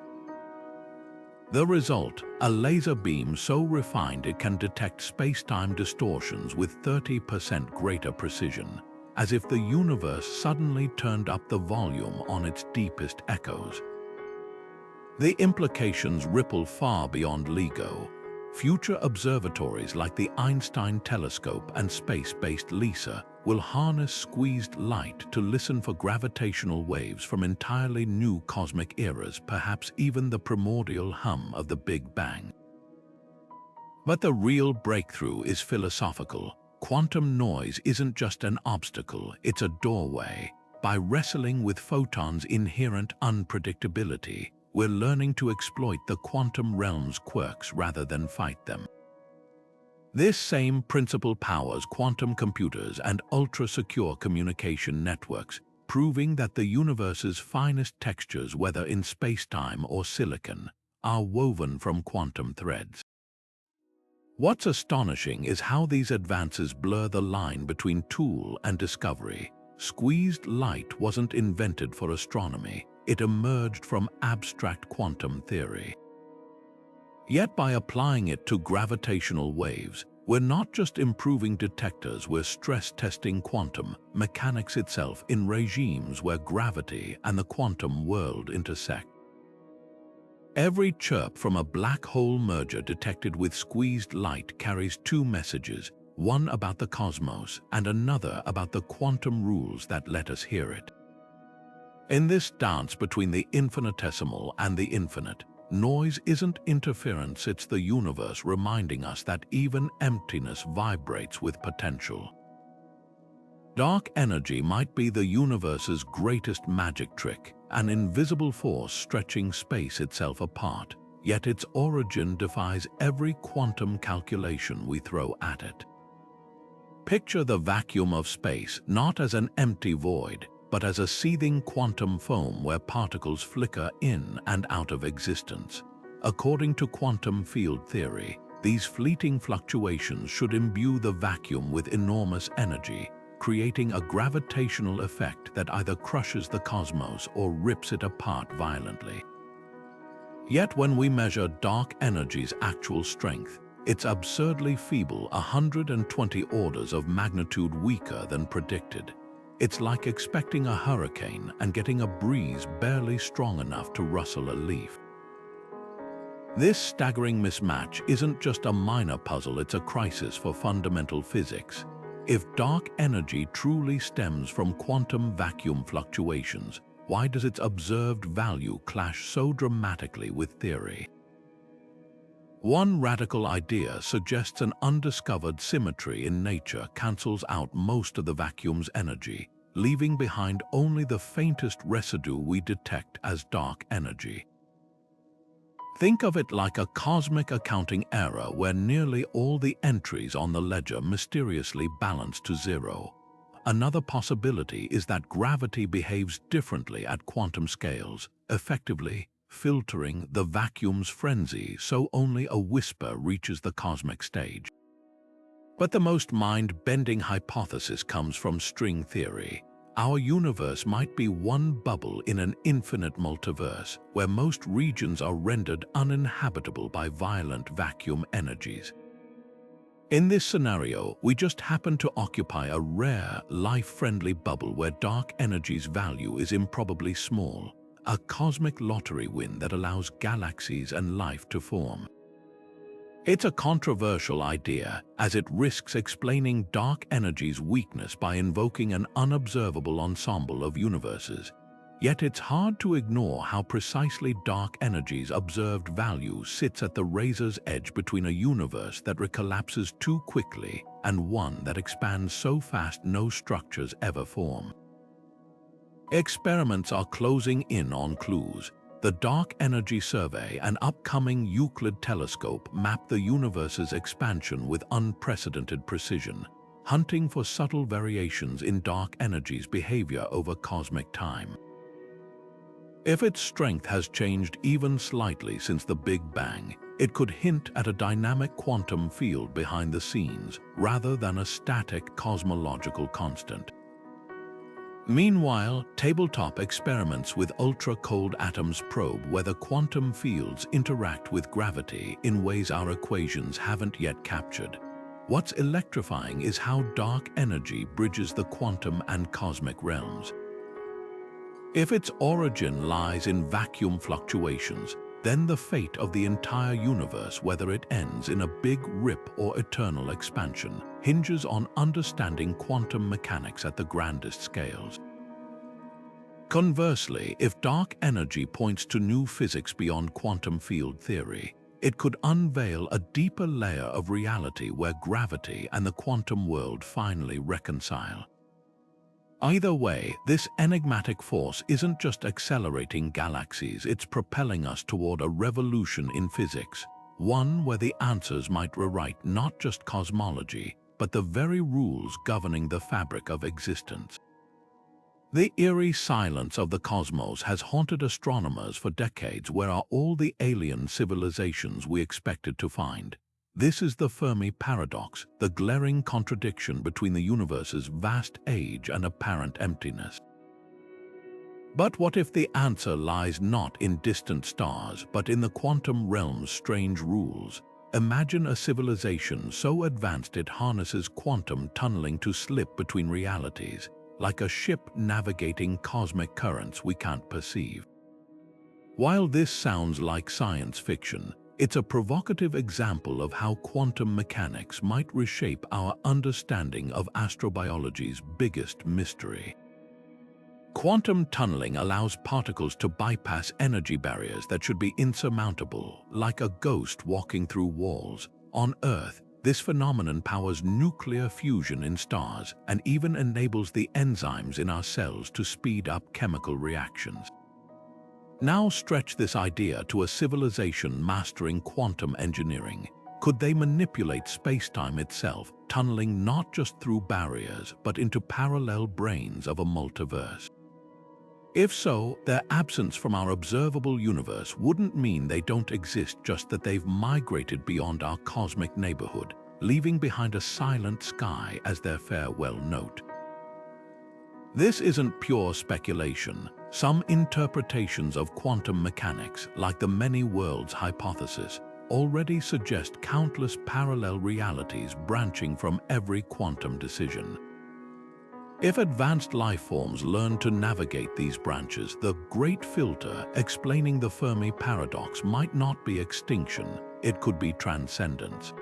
Speaker 1: The result: a laser beam so refined it can detect space-time distortions with 30% greater precision, as if the universe suddenly turned up the volume on its deepest echoes. The implications ripple far beyond LIGO. Future observatories like the Einstein Telescope and space-based LISA will harness squeezed light to listen for gravitational waves from entirely new cosmic eras, perhaps even the primordial hum of the Big Bang. But the real breakthrough is philosophical. Quantum noise isn't just an obstacle, it's a doorway. By wrestling with photons' inherent unpredictability, we're learning to exploit the quantum realm's quirks rather than fight them. This same principle powers quantum computers and ultra-secure communication networks, proving that the universe's finest textures, whether in space-time or silicon, are woven from quantum threads. What's astonishing is how these advances blur the line between tool and discovery. Squeezed light wasn't invented for astronomy. It emerged from abstract quantum theory. Yet by applying it to gravitational waves, we're not just improving detectors, we're stress-testing quantum mechanics itself in regimes where gravity and the quantum world intersect. Every chirp from a black hole merger detected with squeezed light carries two messages, one about the cosmos and another about the quantum rules that let us hear it. In this dance between the infinitesimal and the infinite, noise isn't interference, it's the universe reminding us that even emptiness vibrates with potential. Dark energy might be the universe's greatest magic trick, an invisible force stretching space itself apart, yet its origin defies every quantum calculation we throw at it. Picture the vacuum of space not as an empty void, but as a seething quantum foam where particles flicker in and out of existence. According to quantum field theory, these fleeting fluctuations should imbue the vacuum with enormous energy, creating a gravitational effect that either crushes the cosmos or rips it apart violently. Yet when we measure dark energy's actual strength, it's absurdly feeble, 120 orders of magnitude weaker than predicted. It's like expecting a hurricane and getting a breeze barely strong enough to rustle a leaf. This staggering mismatch isn't just a minor puzzle, it's a crisis for fundamental physics. If dark energy truly stems from quantum vacuum fluctuations, why does its observed value clash so dramatically with theory? One radical idea suggests an undiscovered symmetry in nature cancels out most of the vacuum's energy, leaving behind only the faintest residue we detect as dark energy. Think of it like a cosmic accounting error where nearly all the entries on the ledger mysteriously balance to zero. Another possibility is that gravity behaves differently at quantum scales, effectively filtering the vacuum's frenzy so only a whisper reaches the cosmic stage. But the most mind-bending hypothesis comes from string theory. Our universe might be one bubble in an infinite multiverse, where most regions are rendered uninhabitable by violent vacuum energies. In this scenario, we just happen to occupy a rare, life-friendly bubble where dark energy's value is improbably small, a cosmic lottery win that allows galaxies and life to form. It's a controversial idea, as it risks explaining dark energy's weakness by invoking an unobservable ensemble of universes. Yet it's hard to ignore how precisely dark energy's observed value sits at the razor's edge between a universe that collapses too quickly and one that expands so fast no structures ever form. Experiments are closing in on clues. The Dark Energy Survey and upcoming Euclid telescope map the universe's expansion with unprecedented precision, hunting for subtle variations in dark energy's behavior over cosmic time. If its strength has changed even slightly since the Big Bang, it could hint at a dynamic quantum field behind the scenes rather than a static cosmological constant. Meanwhile, tabletop experiments with ultra-cold atoms probe whether quantum fields interact with gravity in ways our equations haven't yet captured. What's electrifying is how dark energy bridges the quantum and cosmic realms. If its origin lies in vacuum fluctuations, then the fate of the entire universe, whether it ends in a big rip or eternal expansion, hinges on understanding quantum mechanics at the grandest scales. Conversely, if dark energy points to new physics beyond quantum field theory, it could unveil a deeper layer of reality where gravity and the quantum world finally reconcile. Either way, this enigmatic force isn't just accelerating galaxies, it's propelling us toward a revolution in physics, one where the answers might rewrite not just cosmology, but the very rules governing the fabric of existence. The eerie silence of the cosmos has haunted astronomers for decades. Where are all the alien civilizations we expected to find? This is the Fermi paradox, the glaring contradiction between the universe's vast age and apparent emptiness. But what if the answer lies not in distant stars, but in the quantum realm's strange rules? Imagine a civilization so advanced it harnesses quantum tunneling to slip between realities, like a ship navigating cosmic currents we can't perceive. While this sounds like science fiction, it's a provocative example of how quantum mechanics might reshape our understanding of astrobiology's biggest mystery. Quantum tunneling allows particles to bypass energy barriers that should be insurmountable, like a ghost walking through walls. On Earth, this phenomenon powers nuclear fusion in stars and even enables the enzymes in our cells to speed up chemical reactions. Now stretch this idea to a civilization mastering quantum engineering. Could they manipulate space-time itself, tunneling not just through barriers, but into parallel branes of a multiverse? If so, their absence from our observable universe wouldn't mean they don't exist, just that they've migrated beyond our cosmic neighborhood, leaving behind a silent sky as their farewell note. This isn't pure speculation. Some interpretations of quantum mechanics, like the many worlds hypothesis, already suggest countless parallel realities branching from every quantum decision. If advanced life forms learn to navigate these branches, the great filter explaining the Fermi paradox might not be extinction, it could be transcendence.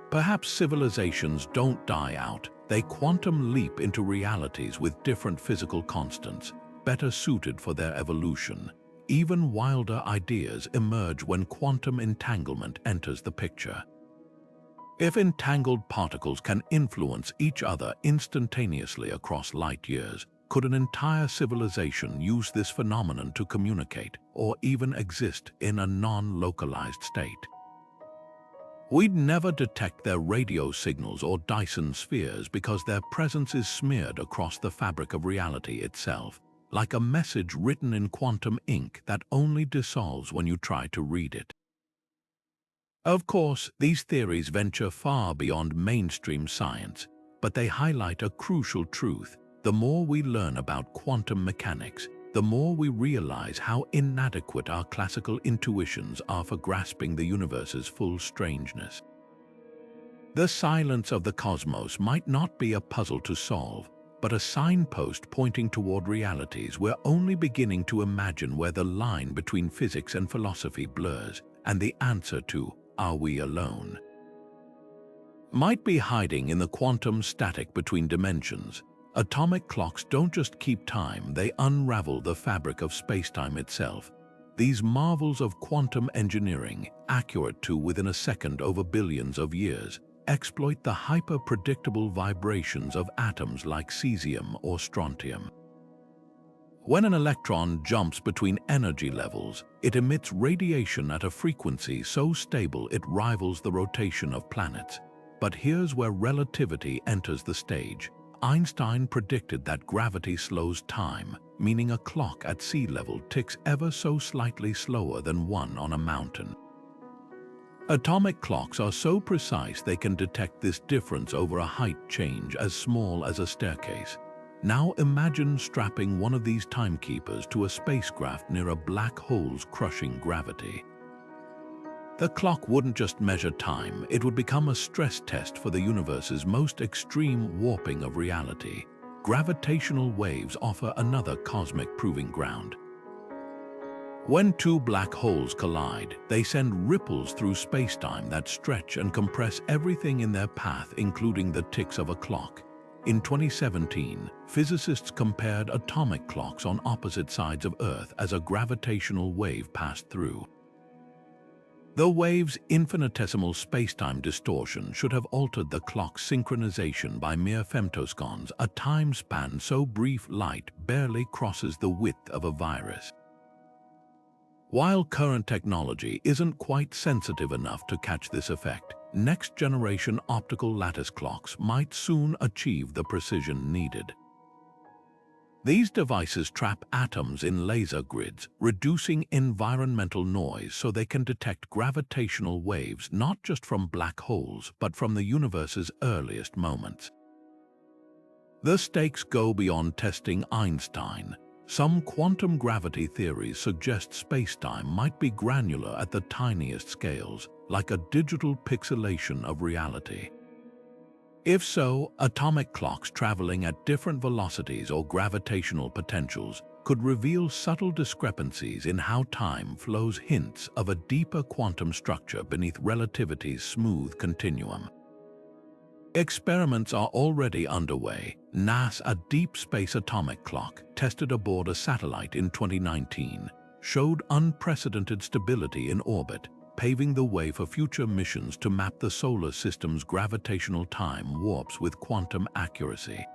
Speaker 1: Perhaps civilizations don't die out, they quantum leap into realities with different physical constants, better suited for their evolution. Even wilder ideas emerge when quantum entanglement enters the picture. If entangled particles can influence each other instantaneously across light years, could an entire civilization use this phenomenon to communicate or even exist in a non-localized state? We'd never detect their radio signals or Dyson spheres because their presence is smeared across the fabric of reality itself, like a message written in quantum ink that only dissolves when you try to read it. Of course, these theories venture far beyond mainstream science, but they highlight a crucial truth. The more we learn about quantum mechanics, the more we realize how inadequate our classical intuitions are for grasping the universe's full strangeness. The silence of the cosmos might not be a puzzle to solve, but a signpost pointing toward realities we're only beginning to imagine, where the line between physics and philosophy blurs, and the answer to "Are we alone?" might be hiding in the quantum static between dimensions. Atomic clocks don't just keep time, they unravel the fabric of spacetime itself. These marvels of quantum engineering, accurate to within a second over billions of years, exploit the hyper-predictable vibrations of atoms like cesium or strontium. When an electron jumps between energy levels, it emits radiation at a frequency so stable it rivals the rotation of planets. But here's where relativity enters the stage. Einstein predicted that gravity slows time, meaning a clock at sea level ticks ever so slightly slower than one on a mountain. Atomic clocks are so precise they can detect this difference over a height change as small as a staircase. Now imagine strapping one of these timekeepers to a spacecraft near a black hole's crushing gravity. The clock wouldn't just measure time, it would become a stress test for the universe's most extreme warping of reality. Gravitational waves offer another cosmic proving ground. When two black holes collide, they send ripples through spacetime that stretch and compress everything in their path, including the ticks of a clock. In 2017, physicists compared atomic clocks on opposite sides of Earth as a gravitational wave passed through. The wave's infinitesimal spacetime distortion should have altered the clock's synchronization by mere femtosecons, a time span so brief light barely crosses the width of a virus. While current technology isn't quite sensitive enough to catch this effect, next-generation optical lattice clocks might soon achieve the precision needed. These devices trap atoms in laser grids, reducing environmental noise so they can detect gravitational waves not just from black holes, but from the universe's earliest moments. The stakes go beyond testing Einstein. Some quantum gravity theories suggest spacetime might be granular at the tiniest scales, like a digital pixelation of reality. If so, atomic clocks traveling at different velocities or gravitational potentials could reveal subtle discrepancies in how time flows, hints of a deeper quantum structure beneath relativity's smooth continuum. Experiments are already underway. NASA's Deep Space Atomic Clock, tested aboard a satellite in 2019, showed unprecedented stability in orbit, paving the way for future missions to map the solar system's gravitational time warps with quantum accuracy.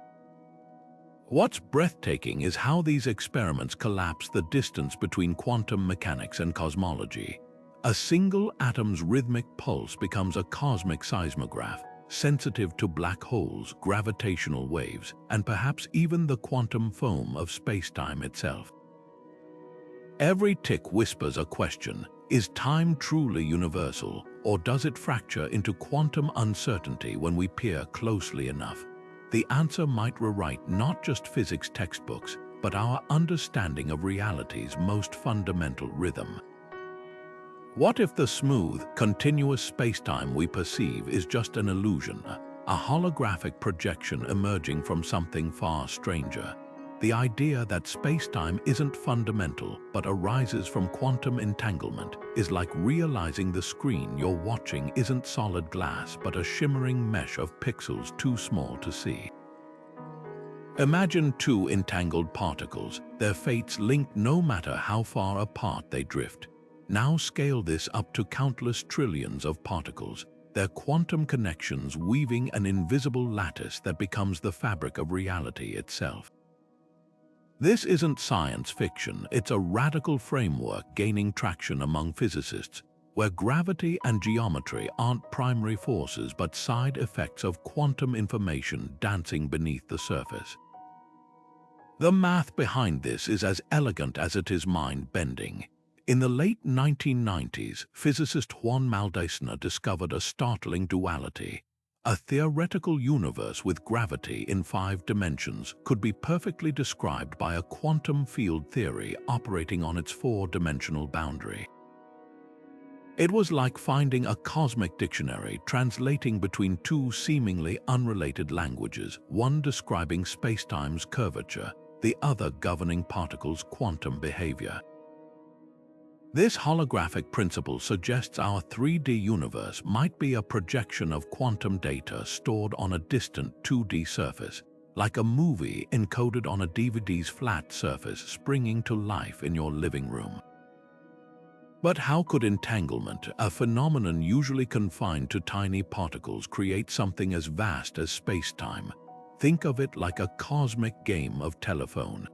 Speaker 1: What's breathtaking is how these experiments collapse the distance between quantum mechanics and cosmology. A single atom's rhythmic pulse becomes a cosmic seismograph, sensitive to black holes, gravitational waves, and perhaps even the quantum foam of spacetime itself. Every tick whispers a question: is time truly universal, or does it fracture into quantum uncertainty when we peer closely enough? the answer might rewrite not just physics textbooks, but our understanding of reality's most fundamental rhythm. What if the smooth, continuous spacetime we perceive is just an illusion, a holographic projection emerging from something far stranger? The idea that spacetime isn't fundamental but arises from quantum entanglement is like realizing the screen you're watching isn't solid glass but a shimmering mesh of pixels too small to see. Imagine two entangled particles, their fates linked no matter how far apart they drift. Now scale this up to countless trillions of particles, their quantum connections weaving an invisible lattice that becomes the fabric of reality itself. This isn't science fiction, it's a radical framework gaining traction among physicists, where gravity and geometry aren't primary forces but side effects of quantum information dancing beneath the surface. The math behind this is as elegant as it is mind-bending. In the late 1990s, physicist Juan Maldacena discovered a startling duality. A theoretical universe with gravity in 5 dimensions could be perfectly described by a quantum field theory operating on its 4-dimensional boundary. It was like finding a cosmic dictionary translating between two seemingly unrelated languages, one describing spacetime's curvature, the other governing particles' quantum behavior. This holographic principle suggests our 3D universe might be a projection of quantum data stored on a distant 2D surface, like a movie encoded on a DVD's flat surface springing to life in your living room. But how could entanglement, a phenomenon usually confined to tiny particles, create something as vast as spacetime? Think of it like a cosmic game of telephone.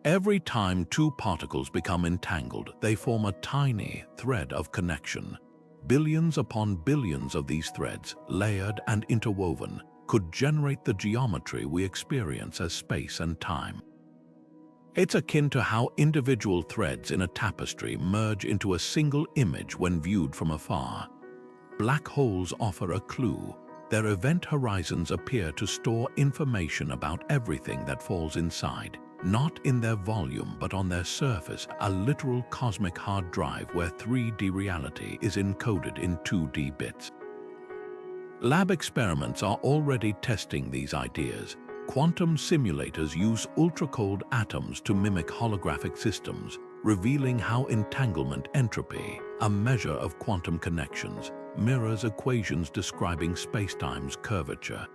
Speaker 1: Every time two particles become entangled, they form a tiny thread of connection. Billions upon billions of these threads, layered and interwoven, could generate the geometry we experience as space and time. It's akin to how individual threads in a tapestry merge into a single image when viewed from afar. Black holes offer a clue. Their event horizons appear to store information about everything that falls inside. Not in their volume, but on their surface, a literal cosmic hard drive where 3D reality is encoded in 2D bits. Lab experiments are already testing these ideas. Quantum simulators use ultra-cold atoms to mimic holographic systems, revealing how entanglement entropy, a measure of quantum connections, mirrors equations describing spacetime's curvature.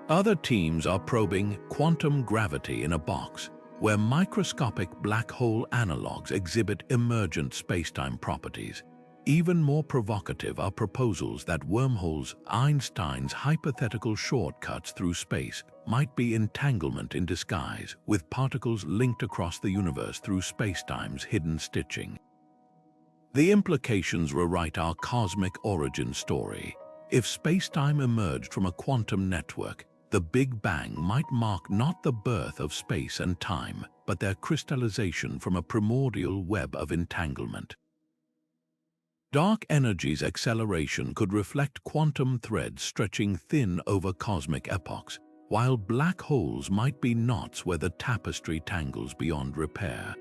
Speaker 1: Other teams are probing quantum gravity in a box, where microscopic black hole analogs exhibit emergent spacetime properties. Even more provocative are proposals that wormholes, Einstein's hypothetical shortcuts through space, might be entanglement in disguise, with particles linked across the universe through spacetime's hidden stitching. The implications rewrite our cosmic origin story. If spacetime emerged from a quantum network, the Big Bang might mark not the birth of space and time, but their crystallization from a primordial web of entanglement. Dark energy's acceleration could reflect quantum threads stretching thin over cosmic epochs, while black holes might be knots where the tapestry tangles beyond repair.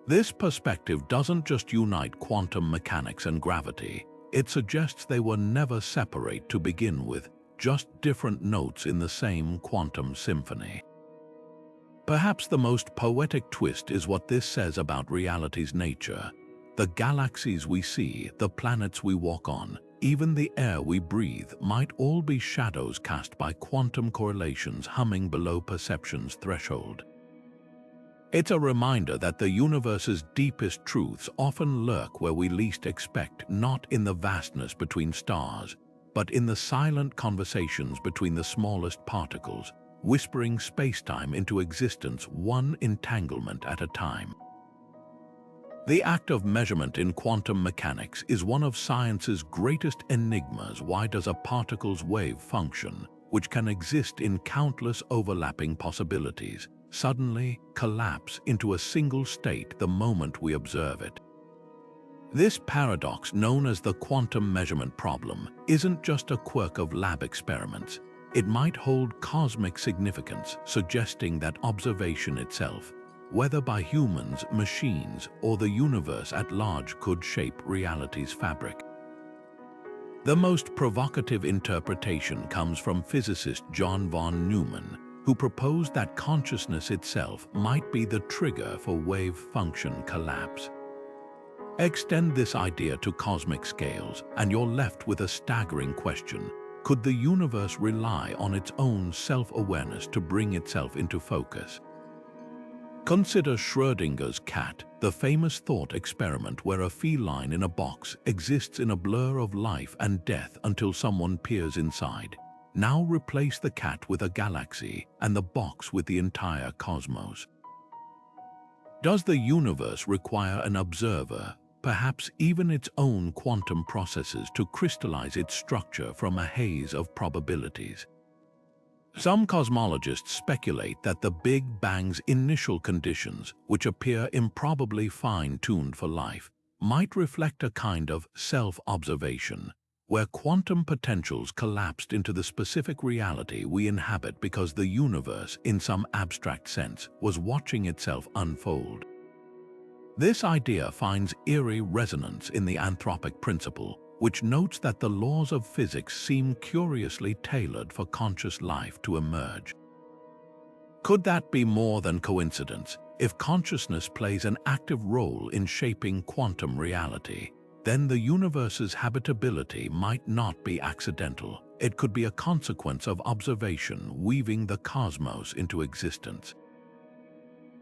Speaker 1: This perspective doesn't just unite quantum mechanics and gravity, it suggests they were never separate to begin with, just different notes in the same quantum symphony. Perhaps the most poetic twist is what this says about reality's nature. The galaxies we see, the planets we walk on, even the air we breathe might all be shadows cast by quantum correlations humming below perception's threshold. It's a reminder that the universe's deepest truths often lurk where we least expect, not in the vastness between stars, but in the silent conversations between the smallest particles, whispering spacetime into existence one entanglement at a time. The act of measurement in quantum mechanics is one of science's greatest enigmas. Why does a particle's wave function, which can exist in countless overlapping possibilities, suddenly collapse into a single state the moment we observe it? This paradox, known as the quantum measurement problem, isn't just a quirk of lab experiments. it might hold cosmic significance, suggesting that observation itself, whether by humans, machines, or the universe at large, could shape reality's fabric. The most provocative interpretation comes from physicist John von Neumann, who proposed that consciousness itself might be the trigger for wave function collapse. Extend this idea to cosmic scales, and you're left with a staggering question. Could the universe rely on its own self-awareness to bring itself into focus? Consider Schrödinger's cat, the famous thought experiment where a feline in a box exists in a blur of life and death until someone peers inside. Now replace the cat with a galaxy and the box with the entire cosmos. Does the universe require an observer, perhaps even its own quantum processes, to crystallize its structure from a haze of probabilities? Some cosmologists speculate that the Big Bang's initial conditions, which appear improbably fine-tuned for life, might reflect a kind of self-observation, where quantum potentials collapsed into the specific reality we inhabit because the universe, in some abstract sense, was watching itself unfold. This idea finds eerie resonance in the Anthropic Principle, which notes that the laws of physics seem curiously tailored for conscious life to emerge. Could that be more than coincidence? If consciousness plays an active role in shaping quantum reality, then the universe's habitability might not be accidental. It could be a consequence of observation weaving the cosmos into existence.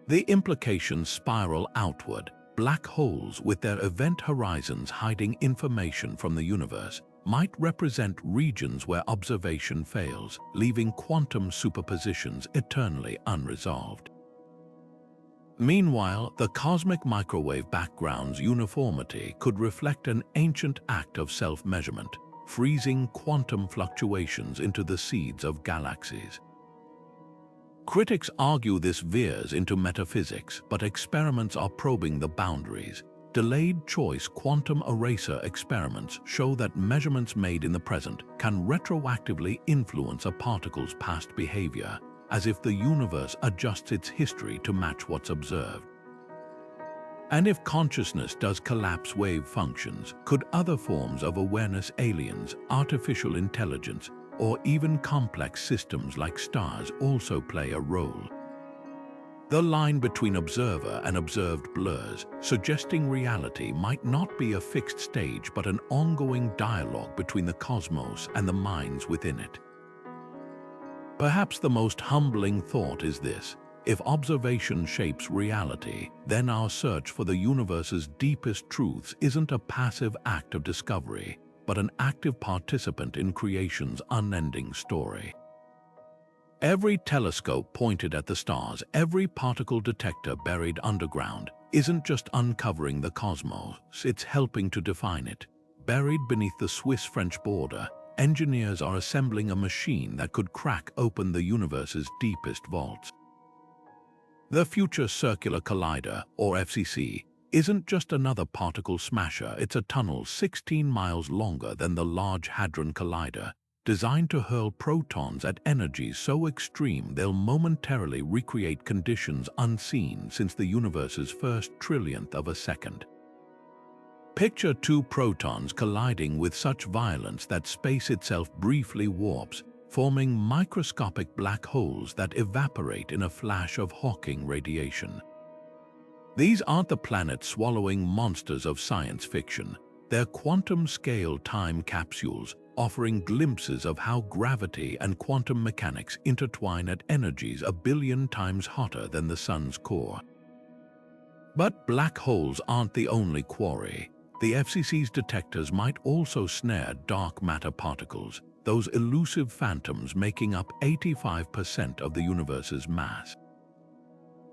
Speaker 1: The implications spiral outward. Black holes, with their event horizons hiding information from the universe, might represent regions where observation fails, leaving quantum superpositions eternally unresolved. Meanwhile, the cosmic microwave background's uniformity could reflect an ancient act of self-measurement, freezing quantum fluctuations into the seeds of galaxies. Critics argue this veers into metaphysics, but experiments are probing the boundaries. Delayed choice quantum eraser experiments show that measurements made in the present can retroactively influence a particle's past behavior, as if the universe adjusts its history to match what's observed. And if consciousness does collapse wave functions, could other forms of awareness, aliens, artificial intelligence, or even complex systems like stars also play a role? The line between observer and observed blurs, suggesting reality might not be a fixed stage but an ongoing dialogue between the cosmos and the minds within it. Perhaps the most humbling thought is this: if observation shapes reality, then our search for the universe's deepest truths isn't a passive act of discovery, but an active participant in creation's unending story. Every telescope pointed at the stars, every particle detector buried underground, isn't just uncovering the cosmos, it's helping to define it. Buried beneath the Swiss-French border, engineers are assembling a machine that could crack open the universe's deepest vaults. The Future Circular Collider, or FCC, isn't just another particle smasher, it's a tunnel 16 miles longer than the Large Hadron Collider, designed to hurl protons at energies so extreme they'll momentarily recreate conditions unseen since the universe's first trillionth of a second. Picture two protons colliding with such violence that space itself briefly warps, forming microscopic black holes that evaporate in a flash of Hawking radiation. These aren't the planet-swallowing monsters of science fiction. They're quantum-scale time capsules, offering glimpses of how gravity and quantum mechanics intertwine at energies a billion times hotter than the sun's core. But black holes aren't the only quarry. The FCC's detectors might also snare dark matter particles, those elusive phantoms making up 85% of the universe's mass.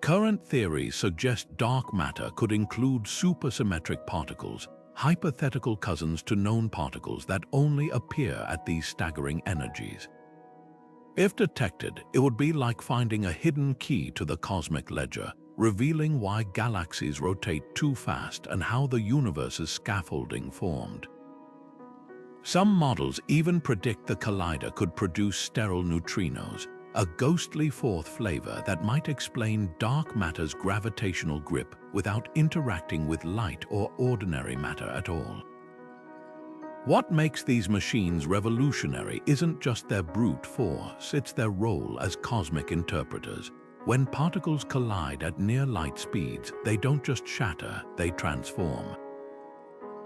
Speaker 1: Current theories suggest dark matter could include supersymmetric particles, hypothetical cousins to known particles that only appear at these staggering energies. If detected, it would be like finding a hidden key to the cosmic ledger, revealing why galaxies rotate too fast and how the universe's scaffolding formed. Some models even predict the collider could produce sterile neutrinos, a ghostly fourth flavor that might explain dark matter's gravitational grip without interacting with light or ordinary matter at all. What makes these machines revolutionary isn't just their brute force, it's their role as cosmic interpreters. When particles collide at near light speeds, they don't just shatter, they transform.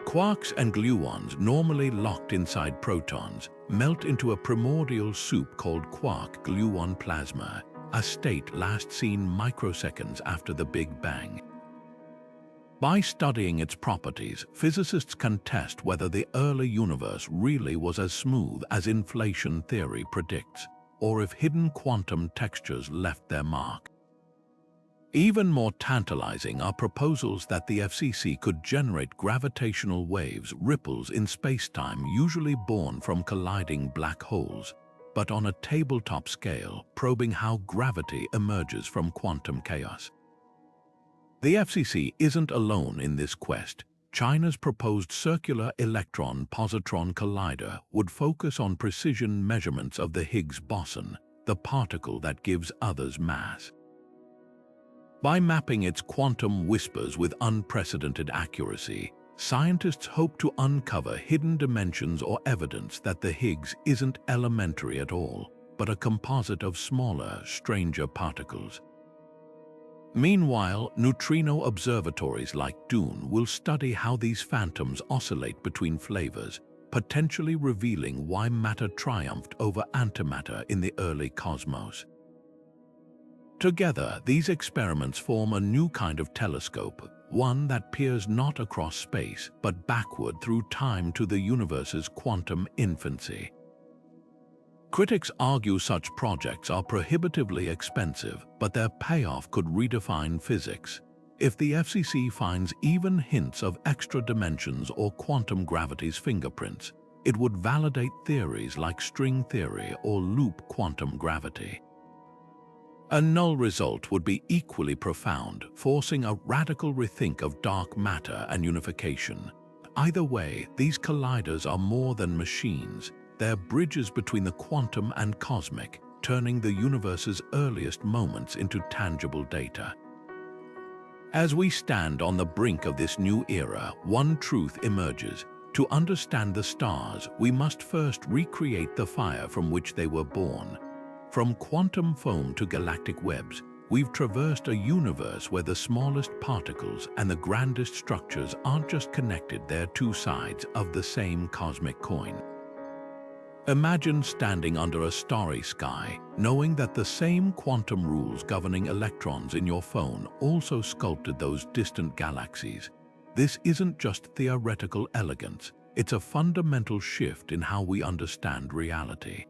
Speaker 1: Quarks and gluons, normally locked inside protons, melt into a primordial soup called quark-gluon plasma, a state last seen microseconds after the Big Bang. By studying its properties, physicists can test whether the early universe really was as smooth as inflation theory predicts, or if hidden quantum textures left their mark. Even more tantalizing are proposals that the FCC could generate gravitational waves, ripples in spacetime usually born from colliding black holes, but on a tabletop scale, probing how gravity emerges from quantum chaos. The FCC isn't alone in this quest. China's proposed circular electron-positron collider would focus on precision measurements of the Higgs boson, the particle that gives others mass. By mapping its quantum whispers with unprecedented accuracy, scientists hope to uncover hidden dimensions or evidence that the Higgs isn't elementary at all, but a composite of smaller, stranger particles. Meanwhile, neutrino observatories like Dune will study how these phantoms oscillate between flavors, potentially revealing why matter triumphed over antimatter in the early cosmos. Together, these experiments form a new kind of telescope, one that peers not across space, but backward through time to the universe's quantum infancy. Critics argue such projects are prohibitively expensive, but their payoff could redefine physics. If the FCC finds even hints of extra dimensions or quantum gravity's fingerprints, it would validate theories like string theory or loop quantum gravity. A null result would be equally profound, forcing a radical rethink of dark matter and unification. Either way, these colliders are more than machines. They're bridges between the quantum and cosmic, turning the universe's earliest moments into tangible data. As we stand on the brink of this new era, one truth emerges. To understand the stars, we must first recreate the fire from which they were born. From quantum foam to galactic webs, we've traversed a universe where the smallest particles and the grandest structures aren't just connected, they're two sides of the same cosmic coin. Imagine standing under a starry sky, knowing that the same quantum rules governing electrons in your phone also sculpted those distant galaxies. This isn't just theoretical elegance, it's a fundamental shift in how we understand reality.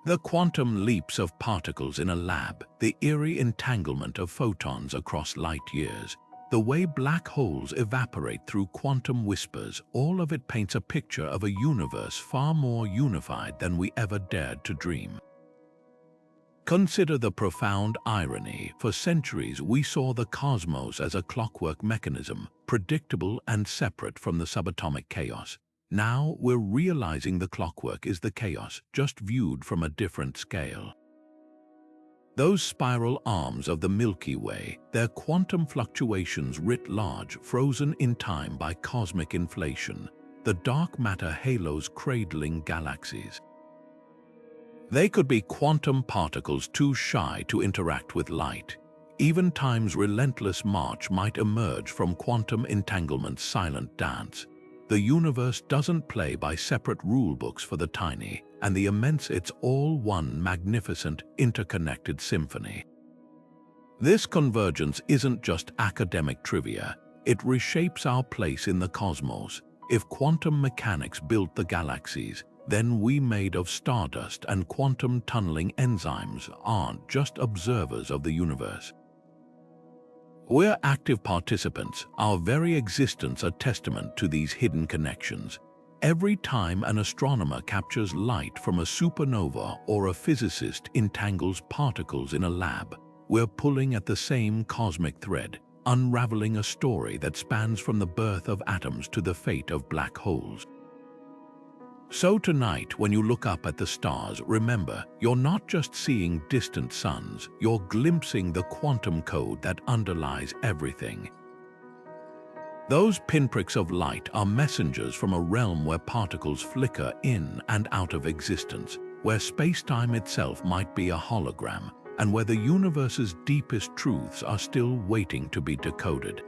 Speaker 1: The quantum leaps of particles in a lab, the eerie entanglement of photons across light years, the way black holes evaporate through quantum whispers, all of it paints a picture of a universe far more unified than we ever dared to dream. Consider the profound irony. For centuries, we saw the cosmos as a clockwork mechanism, predictable and separate from the subatomic chaos. Now we're realizing the clockwork is the chaos, just viewed from a different scale. Those spiral arms of the Milky Way, their quantum fluctuations writ large, frozen in time by cosmic inflation, the dark matter halos cradling galaxies. They could be quantum particles too shy to interact with light. Even time's relentless march might emerge from quantum entanglement's silent dance. The universe doesn't play by separate rulebooks for the tiny and the immense, it's all one magnificent, interconnected symphony. This convergence isn't just academic trivia, it reshapes our place in the cosmos. If quantum mechanics built the galaxies, then we made of stardust and quantum tunneling enzymes aren't just observers of the universe. We're active participants, our very existence a testament to these hidden connections. Every time an astronomer captures light from a supernova or a physicist entangles particles in a lab, we're pulling at the same cosmic thread, unraveling a story that spans from the birth of atoms to the fate of black holes. So tonight, when you look up at the stars, remember, you're not just seeing distant suns, you're glimpsing the quantum code that underlies everything. Those pinpricks of light are messengers from a realm where particles flicker in and out of existence, where space-time itself might be a hologram, and where the universe's deepest truths are still waiting to be decoded.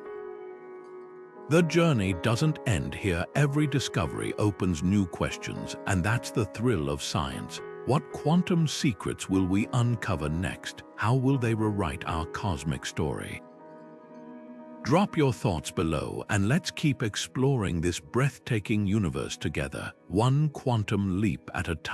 Speaker 1: The journey doesn't end here. Every discovery opens new questions, and that's the thrill of science. What quantum secrets will we uncover next? How will they rewrite our cosmic story? Drop your thoughts below, and let's keep exploring this breathtaking universe together, one quantum leap at a time.